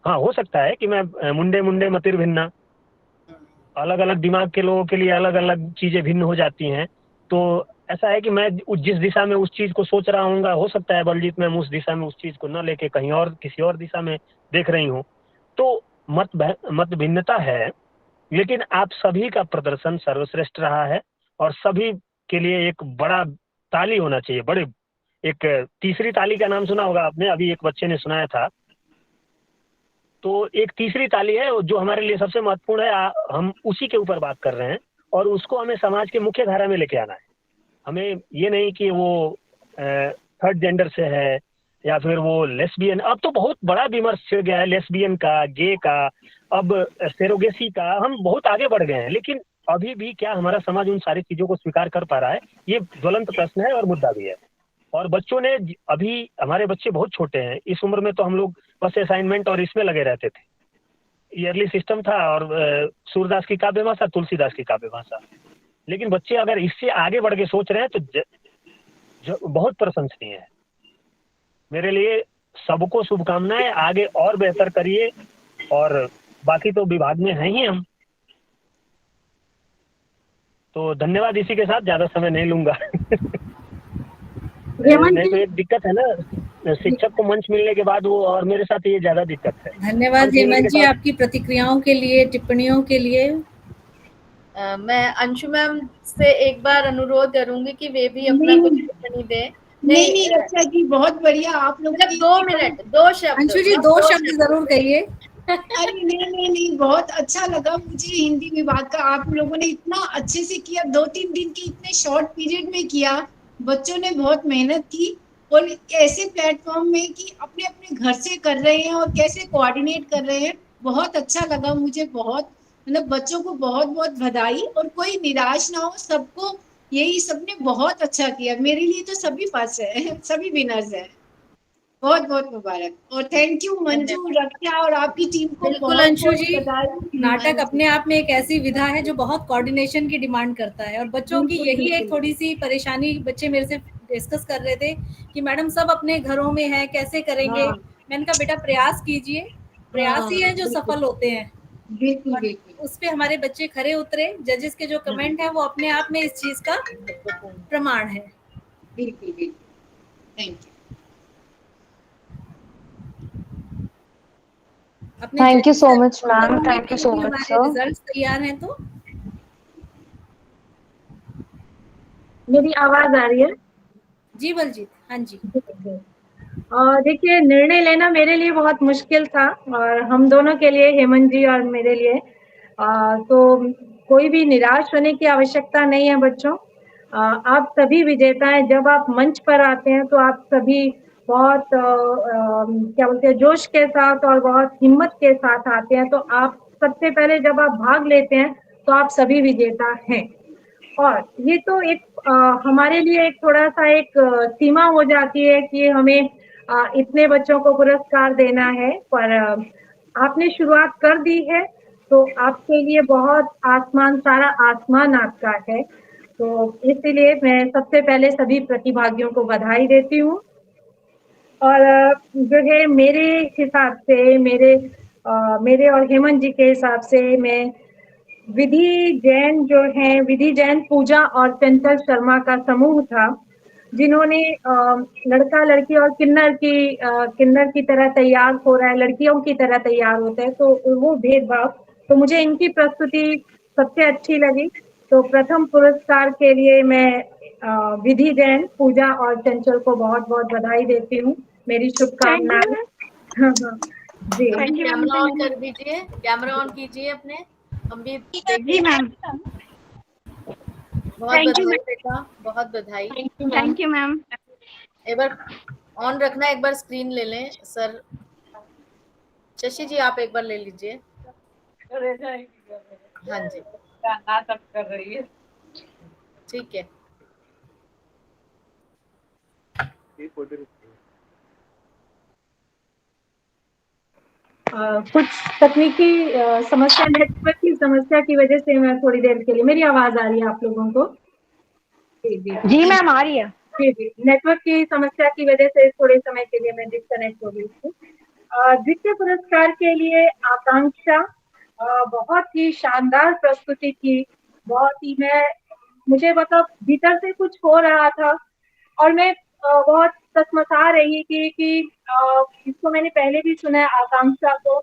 हाँ, हो सकता है कि मैं मुंडे मुंडे मतिर भिन्ना, अलग अलग दिमाग के लोगों के लिए अलग अलग चीजें भिन्न हो जाती हैं। तो ऐसा है कि मैं जिस दिशा में उस चीज को सोच रहा हूँ, हो सकता है बलजीत मैम उस दिशा में उस चीज को न लेके कहीं और किसी और दिशा में देख रही हूँ। तो मत भिन्नता है, लेकिन आप सभी का प्रदर्शन सर्वश्रेष्ठ रहा है और सभी के लिए एक बड़ा ताली होना चाहिए। बड़े एक तीसरी ताली का नाम सुना होगा आपने, अभी एक बच्चे ने सुनाया था। तो एक तीसरी ताली है जो हमारे लिए सबसे महत्वपूर्ण है। हम उसी के ऊपर बात कर रहे हैं और उसको हमें समाज के मुख्य धारा में लेके आना है। हमें ये नहीं कि वो थर्ड जेंडर से है या फिर वो लेस्बियन। अब तो बहुत बड़ा विमर्श छिड़ गया है लेस्बियन का, गे का, अब सेरोगेसी का। हम बहुत आगे बढ़ गए हैं, लेकिन अभी भी क्या हमारा समाज उन सारी चीजों को स्वीकार कर पा रहा है? ये ज्वलंत प्रश्न है और मुद्दा भी है। और बच्चों ने अभी, हमारे बच्चे बहुत छोटे हैं, इस उम्र में तो हम लोग बस असाइनमेंट और इसमें लगे रहते थे। ईयरली सिस्टम था और सूरदास की काव्य भाषा, तुलसीदास की काव्य भाषा। लेकिन बच्चे अगर इससे आगे बढ़ के सोच रहे हैं तो बहुत प्रशंसनीय है। मेरे लिए सबको शुभकामनाएं, आगे और बेहतर करिए। और बाकी तो विभाग में हैं ही हम। तो धन्यवाद। इसी के साथ ज्यादा समय नहीं लूंगा। नहीं तो एक दिक्कत है ना, शिक्षक को मंच मिलने के बाद वो, और मेरे साथ ये ज्यादा दिक्कत है। धन्यवाद हेमंत जी आपकी प्रतिक्रियाओं के लिए, टिप्पणियों के लिए। मैं अंशु मैम से एक बार अनुरोध करूंगी कि वे भी अपना कुछ टिप्पणी दें। नहीं रक्षा जी, बहुत बढ़िया आप लोग। 2 मिनट, 2 शब्द अंशु जी, 2 शब्द जरूर कहिए। अरे नहीं, बहुत अच्छा लगा मुझे हिंदी विभाग का। आप लोगों ने इतना अच्छे से किया, 2-3 दिन के इतने शॉर्ट पीरियड में किया। बच्चों ने बहुत मेहनत की और ऐसे प्लेटफॉर्म में कि अपने अपने घर से कर रहे हैं और कैसे कोऑर्डिनेट कर रहे हैं, बहुत अच्छा लगा मुझे। बहुत मतलब बच्चों को बहुत बहुत बधाई। और कोई निराश ना हो, सबको यही, सबने बहुत अच्छा किया। मेरे लिए तो सभी पास है, सभी विनर्स हैं। बहुत बहुत मुबारक और थैंक यू मंजू, रक्षा और आपकी टीम को। बिल्कुल अंशु जी, नाटक अपने आप में एक ऐसी विधा है जो बहुत कोऑर्डिनेशन की डिमांड करता है और बच्चों की यही एक थोड़ी सी परेशानी बच्चे मेरे से डिस्कस कर रहे थे कि मैडम सब अपने घरों में है, कैसे करेंगे। मैंने कहा बेटा प्रयास कीजिए, प्रयास ही है जो सफल होते हैं। बिल्कुल उस पे हमारे बच्चे खरे उतरे। जजेस के जो कमेंट है वो अपने आप में इस चीज का प्रमाण है। बिल्कुल thank you. Thank you so much ma'am, thank you so much sir. Results तैयार हैं तो मेरी आवाज आ रही है? जी बलजीत, हाँ जी। देखिए, निर्णय लेना मेरे लिए बहुत मुश्किल था और हम दोनों के लिए, हेमंत जी और मेरे लिए। तो कोई भी निराश होने की आवश्यकता नहीं है बच्चों। आप सभी विजेता हैं। जब आप मंच पर आते हैं तो आप सभी बहुत क्या बोलते हैं, जोश के साथ और बहुत हिम्मत के साथ आते हैं। तो आप सबसे पहले जब आप भाग लेते हैं तो आप सभी विजेता हैं। और ये तो एक हमारे लिए एक थोड़ा सा एक सीमा हो जाती है कि हमें इतने बच्चों को पुरस्कार देना है, पर आपने शुरुआत कर दी है तो आपके लिए बहुत सारा आसमान आपका है। तो इसलिए मैं सबसे पहले सभी प्रतिभागियों को बधाई देती हूँ। और जो है मेरे हिसाब से, मेरे और हेमंत जी के हिसाब से, मैं विधि जैन, पूजा और चंचल शर्मा का समूह था जिन्होंने लड़का लड़की और किन्नर की तरह तैयार हो रहा है, लड़कियों की तरह तैयार होता है, तो वो भेदभाव, तो मुझे इनकी प्रस्तुति सबसे अच्छी लगी। तो प्रथम पुरस्कार के लिए मैं विधि जैन, पूजा और चंचल को बहुत बहुत बधाई देती हूँ। मेरी शुभकामनाएं। जी, कैमरा ऑन कर दीजिए, कैमरा ऑन कीजिए अपने। हम भी जी मैम। बहुत बधाई बेटा, बहुत बधाई। Thank you ma'am. एक बार ऑन रखना, एक बार स्क्रीन ले लें सर। शशि जी आप एक बार ले लीजिए। हाँ जी, नाटक कर रही है। ठीक है। कुछ तकनीकी समस्या, नेटवर्क की समस्या की वजह से मैं थोड़ी देर के लिए, मेरी आवाज आ रही है आप लोगों को? जी मैम आ रही है। जी, नेटवर्क की समस्या की वजह से थोड़े समय के लिए मैं डिस्कनेक्ट हो गई थी। द्वितीय पुरस्कार के लिए आकांक्षा, बहुत ही शानदार प्रस्तुति की, बहुत ही मुझे मतलब भीतर से कुछ हो रहा था और मैं बहुत कसमसा रही थी कि इसको मैंने पहले भी सुना है, आकांक्षा को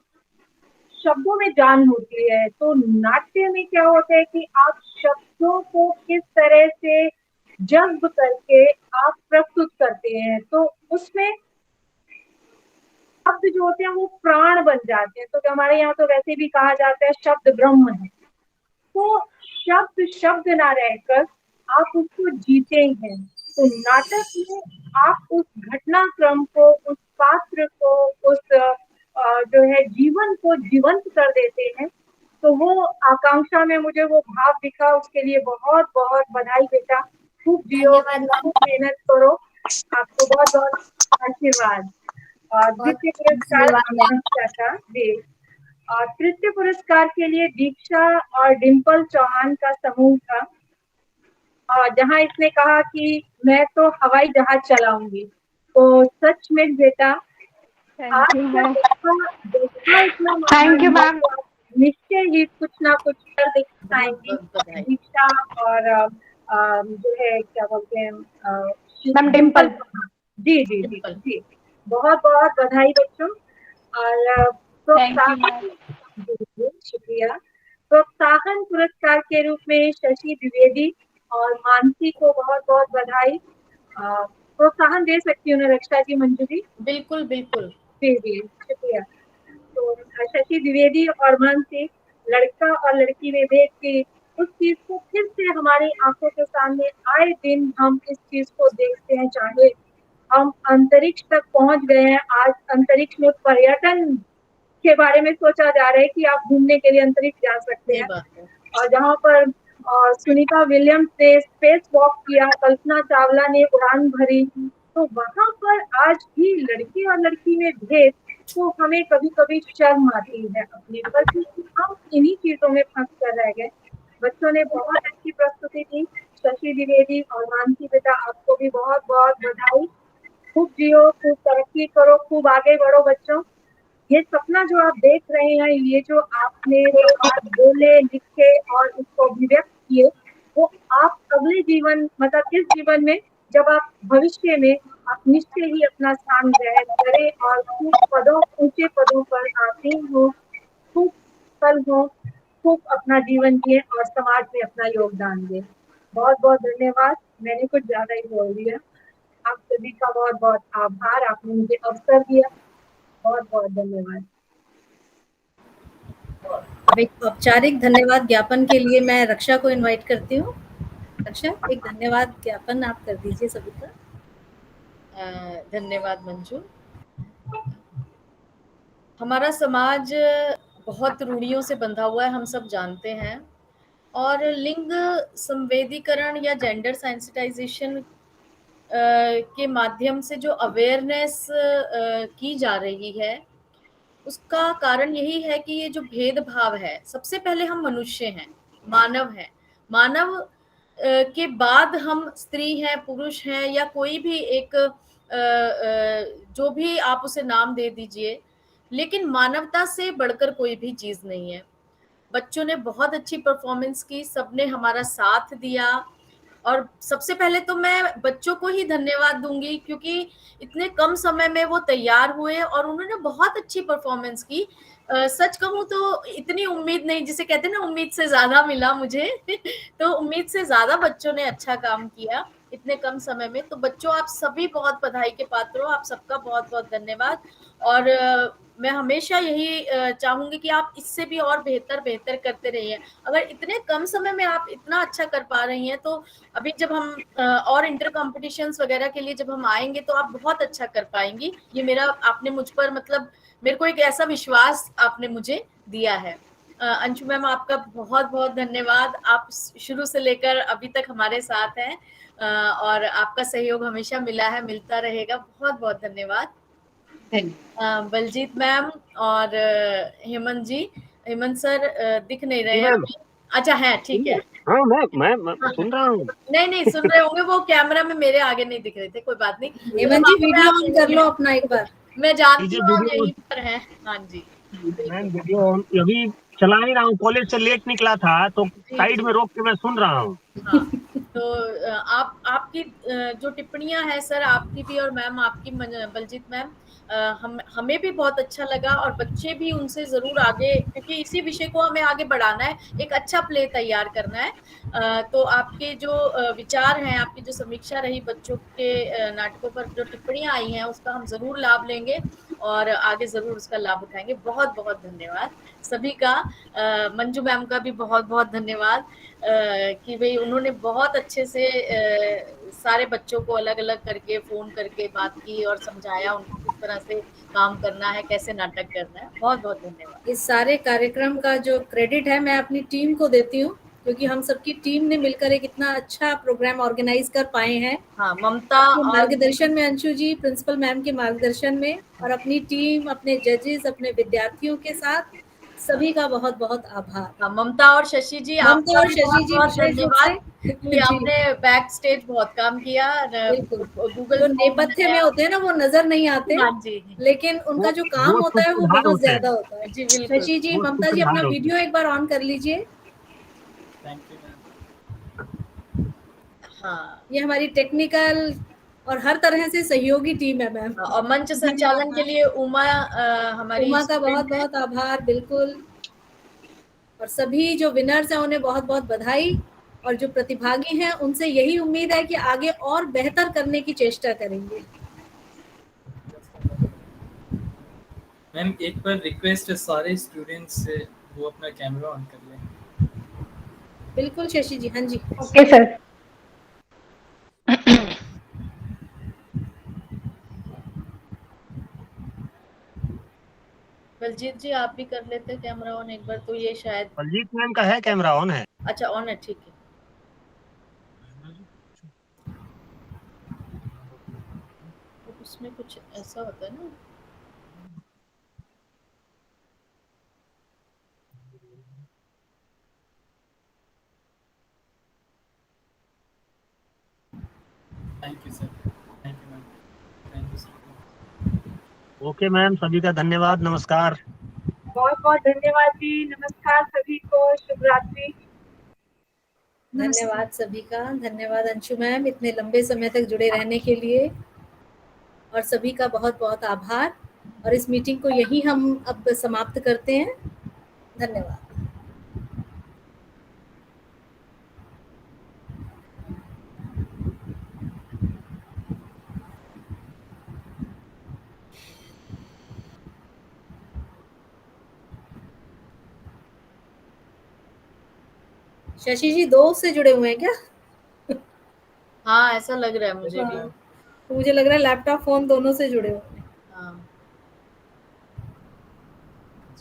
शब्दों में जान होती है। तो नाट्य में क्या होता है कि आप शब्दों को किस तरह से जज्ब करके आप प्रस्तुत करते हैं, तो उसमें शब्द जो होते हैं वो प्राण बन जाते हैं। तो हमारे यहाँ तो वैसे भी कहा जाता है शब्द ब्रह्म है। तो शब्द ना रहकर आप उसको जीते हैं। तो नाटक में आप उस घटनाक्रम को, उस पात्र को, उस जो है जीवन को जीवंत कर देते हैं। तो वो आकांक्षा में मुझे वो भाव दिखा, उसके लिए बहुत बहुत बधाई बेटा। खूब जियो, खूब मेहनत करो, आपको बहुत बहुत आशीर्वाद। द्वितीय पुरस्कार आकांक्षा का। जी, तृतीय पुरस्कार के लिए दीक्षा और डिम्पल चौहान का समूह था, जहां इसने कहा कि मैं तो हवाई जहाज चलाऊंगी। तो सच में बेटा, थैंक यू मैम। निश्चय ही कुछ ना कुछ कर दिखाएंगी दीक्षा और जो है क्या बोलते हैं मैम डिम्पल। जी जी जी जी, बहुत बहुत बधाई बच्चों। और शुक्रिया। प्रोत्साहन पुरस्कार के रूप में शशि द्विवेदी और मानसी को बहुत बहुत बधाई। प्रोत्साहन दे सकती हूँ ना रक्षा जी, मंजू जी? बिल्कुल बिल्कुल। जी जी, शुक्रिया। तो शशि द्विवेदी और मानसी, लड़का और लड़की में भेद की उस चीज को फिर से हमारी आंखों के सामने आए दिन हम इस चीज को देखते हैं। चाहे हम अंतरिक्ष तक पहुंच गए हैं, आज अंतरिक्ष में पर्यटन के बारे में सोचा जा रहा है कि आप घूमने के लिए अंतरिक्ष जा सकते हैं। और जहाँ पर सुनीता विलियम्स ने स्पेस वॉक किया, कल्पना चावला ने उड़ान भरी, तो वहां पर आज भी लड़की और लड़की में भेद, तो हमें कभी कभी शर्म आती है अपने पर कि हम इन्हीं चीजों में फंस कर रह गए। बच्चों ने बहुत अच्छी प्रस्तुति दी। शशि द्विवेदी और मानसी बेटा, आपको भी बहुत बहुत बधाई। खूब जियो, खूब तरक्की करो, खूब आगे बढ़ो बच्चों। ये सपना जो आप देख रहे हैं, ये जो आपने बात बोले, लिखे और इसको अभिव्यक्त किए, वो आप अगले जीवन, मतलब इस जीवन में, जब आप भविष्य में आप निश्चय ही अपना स्थान ग्रहण करें और खूब ऊंचे पदों पर आसीन हो, खूब फल हो, खूब अपना जीवन जिए और समाज में अपना योगदान दें। बहुत बहुत धन्यवाद। मैंने कुछ ज्यादा ही बोल दिया। आप सभी का बहुत बहुत आभार, आपने मुझे अवसर दिया। बहुत बहुत धन्यवाद। एक औपचारिक धन्यवाद ज्ञापन के लिए मैं रक्षा को इनवाइट करती हूँ। रक्षा, एक धन्यवाद ज्ञापन आप कर दीजिए सभी का। धन्यवाद मंजू। हमारा समाज बहुत रूढ़ियों से बंधा हुआ है, हम सब जानते हैं, और लिंग संवेदीकरण या जेंडर सेंसिटाइजेशन के माध्यम से जो अवेयरनेस की जा रही है, उसका कारण यही है कि ये जो भेदभाव है, सबसे पहले हम मनुष्य हैं, मानव हैं, मानव के बाद हम स्त्री हैं, पुरुष हैं, या कोई भी एक जो भी आप उसे नाम दे दीजिए, लेकिन मानवता से बढ़कर कोई भी चीज नहीं है। बच्चों ने बहुत अच्छी परफॉर्मेंस की, सबने हमारा साथ दिया, और सबसे पहले तो मैं बच्चों को ही धन्यवाद दूंगी, क्योंकि इतने कम समय में वो तैयार हुए और उन्होंने बहुत अच्छी परफॉर्मेंस की। सच कहूं तो इतनी उम्मीद नहीं, जिसे कहते हैं ना उम्मीद से ज्यादा मिला मुझे तो उम्मीद से ज्यादा बच्चों ने अच्छा काम किया इतने कम समय में। तो बच्चों, आप सभी बहुत बधाई के पात्र हो, आप सबका बहुत बहुत धन्यवाद। और मैं हमेशा यही चाहूंगी कि आप इससे भी और बेहतर करते रहिए। अगर इतने कम समय में आप इतना अच्छा कर पा रही हैं, तो अभी जब हम और इंटर कॉम्पिटिशन्स वगैरह के लिए जब हम आएंगे तो आप बहुत अच्छा कर पाएंगी। ये मेरा, आपने मुझ पर, मतलब मेरे को एक ऐसा विश्वास आपने मुझे दिया है। अंशु मैम, आपका बहुत बहुत धन्यवाद। आप शुरू से लेकर अभी तक हमारे साथ हैं, और आपका सहयोग हमेशा मिला है, मिलता रहेगा। बहुत बहुत धन्यवाद। बलजीत मैम और हेमंत जी, हेमंत सर दिख नहीं रहे हैं। अच्छा है, ठीक है। हाँ, मैं सुन रहा हूँ। नहीं सुन रहे होंगे, वो कैमरा में मेरे आगे नहीं दिख रहे थे, कोई बात नहीं। हेमंत जी, वीडियो ऑन कर लो अपना एक बार। मैं जानती हूँ आप यहीं पर हैं। हाँ जी मैम, वीडियो ऑन अभी चला ही रहा हूँ, कॉलेज से लेट निकला था तो साइड में रोक के मैं सुन रहा हूँ। हाँ, तो आपकी जो टिप्पणियां हैं सर, आपकी भी और मैम आपकी, बलजीत मैम, हमें भी बहुत अच्छा लगा, और बच्चे भी उनसे जरूर आगे, क्योंकि इसी विषय को हमें आगे बढ़ाना है, एक अच्छा प्ले तैयार करना है। तो आपके जो विचार हैं, आपकी जो समीक्षा रही बच्चों के नाटकों पर जो टिप्पणियां आई हैं, उसका हम जरूर लाभ लेंगे और आगे जरूर उसका लाभ उठाएंगे। बहुत बहुत धन्यवाद सभी का। मंजू मैम का भी बहुत बहुत धन्यवाद कि भाई उन्होंने बहुत अच्छे से सारे बच्चों को अलग अलग करके फोन करके बात की और समझाया उनको किस तरह से काम करना है, कैसे नाटक करना है। बहुत बहुत धन्यवाद। इस सारे कार्यक्रम का जो क्रेडिट है मैं अपनी टीम को देती हूँ, क्योंकि हम सबकी टीम ने मिलकर एक इतना अच्छा प्रोग्राम ऑर्गेनाइज कर पाए हैं। हाँ, ममता मार्गदर्शन में, अंशु जी प्रिंसिपल मैम के मार्गदर्शन में, और अपनी टीम, अपने जजेस, अपने विद्यार्थियों के साथ सभी का बहुत बहुत आभार। हाँ, ममता और शशि जी, ममता और शशि जी बहुत धन्यवाद कि जी। आपने बैक स्टेज बहुत काम किया। गूगल जो नेपथ्य में होते हैं ना, वो नजर नहीं आते। हाँ जी, लेकिन उनका जो काम होता है वो बहुत ज्यादा होता है। जी बिल्कुल। शशि जी, ममता जी, अपना वीडियो एक बार ऑन कर लीजिए। हाँ, ये हमारी टेक्निकल और हर तरह से सहयोगी टीम है मैम। और मंच संचालन के लिए उमा, हमारी उमा का बहुत बहुत आभार। बिल्कुल। और सभी जो विनर्स हैं उन्हें बहुत बहुत बधाई, और जो प्रतिभागी हैं उनसे यही उम्मीद है कि आगे और बेहतर करने की चेष्टा करेंगे। मैम, एक बार रिक्वेस्ट है सारे स्टूडेंट्स से, वो अपना कैमरा ऑन कर लें। बिल्कुल शशि जी। हाँ जी, ओके सर। बलजीत जी, आप भी कर लेते कैमरा ऑन एक बार, तो ये शायद बलजीत मैम का है कैमरा ऑन है। अच्छा ऑन है, ठीक है। उसमें कुछ ऐसा होता है ना। Thank you sir. Thank you ma'am. Thank you sir. Okay ma'am, सभी का धन्यवाद। नमस्कार। बहुत बहुत धन्यवाद जी। नमस्कार सभी को, शुभ रात्रि। धन्यवाद सभी का। धन्यवाद अंशु मैम, इतने लंबे समय तक जुड़े रहने के लिए, और सभी का बहुत बहुत आभार। और इस मीटिंग को यही हम अब समाप्त करते हैं। धन्यवाद। शशि जी 2 से जुड़े हुए हैं क्या? हाँ, ऐसा लग रहा है मुझे भी। तो मुझे लग रहा है लैपटॉप फोन दोनों से जुड़े हुए हैं। हाँ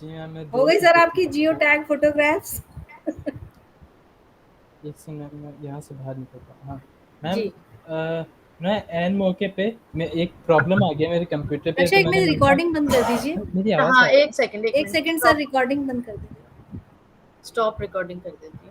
जी मैम, मैं हो गई सर आपकी जियो टैग फोटोग्राफ्स? एक सेकंड, मैं यहाँ से बाहर निकलता हूँ। हाँ मैम, मैं एन मौके पे मैं एक प्रॉब्लम आ गया मेरे कंप्यूटर पे। अच्छा, एक मिनट रिकॉर्डिंग बंद कर दीजिए। मेरी आवाज हाँ, एक सेकंड सर, रिकॉर्डिंग बंद कर दीजिए, स्टॉप रिकॉर्डिंग कर दीजिए।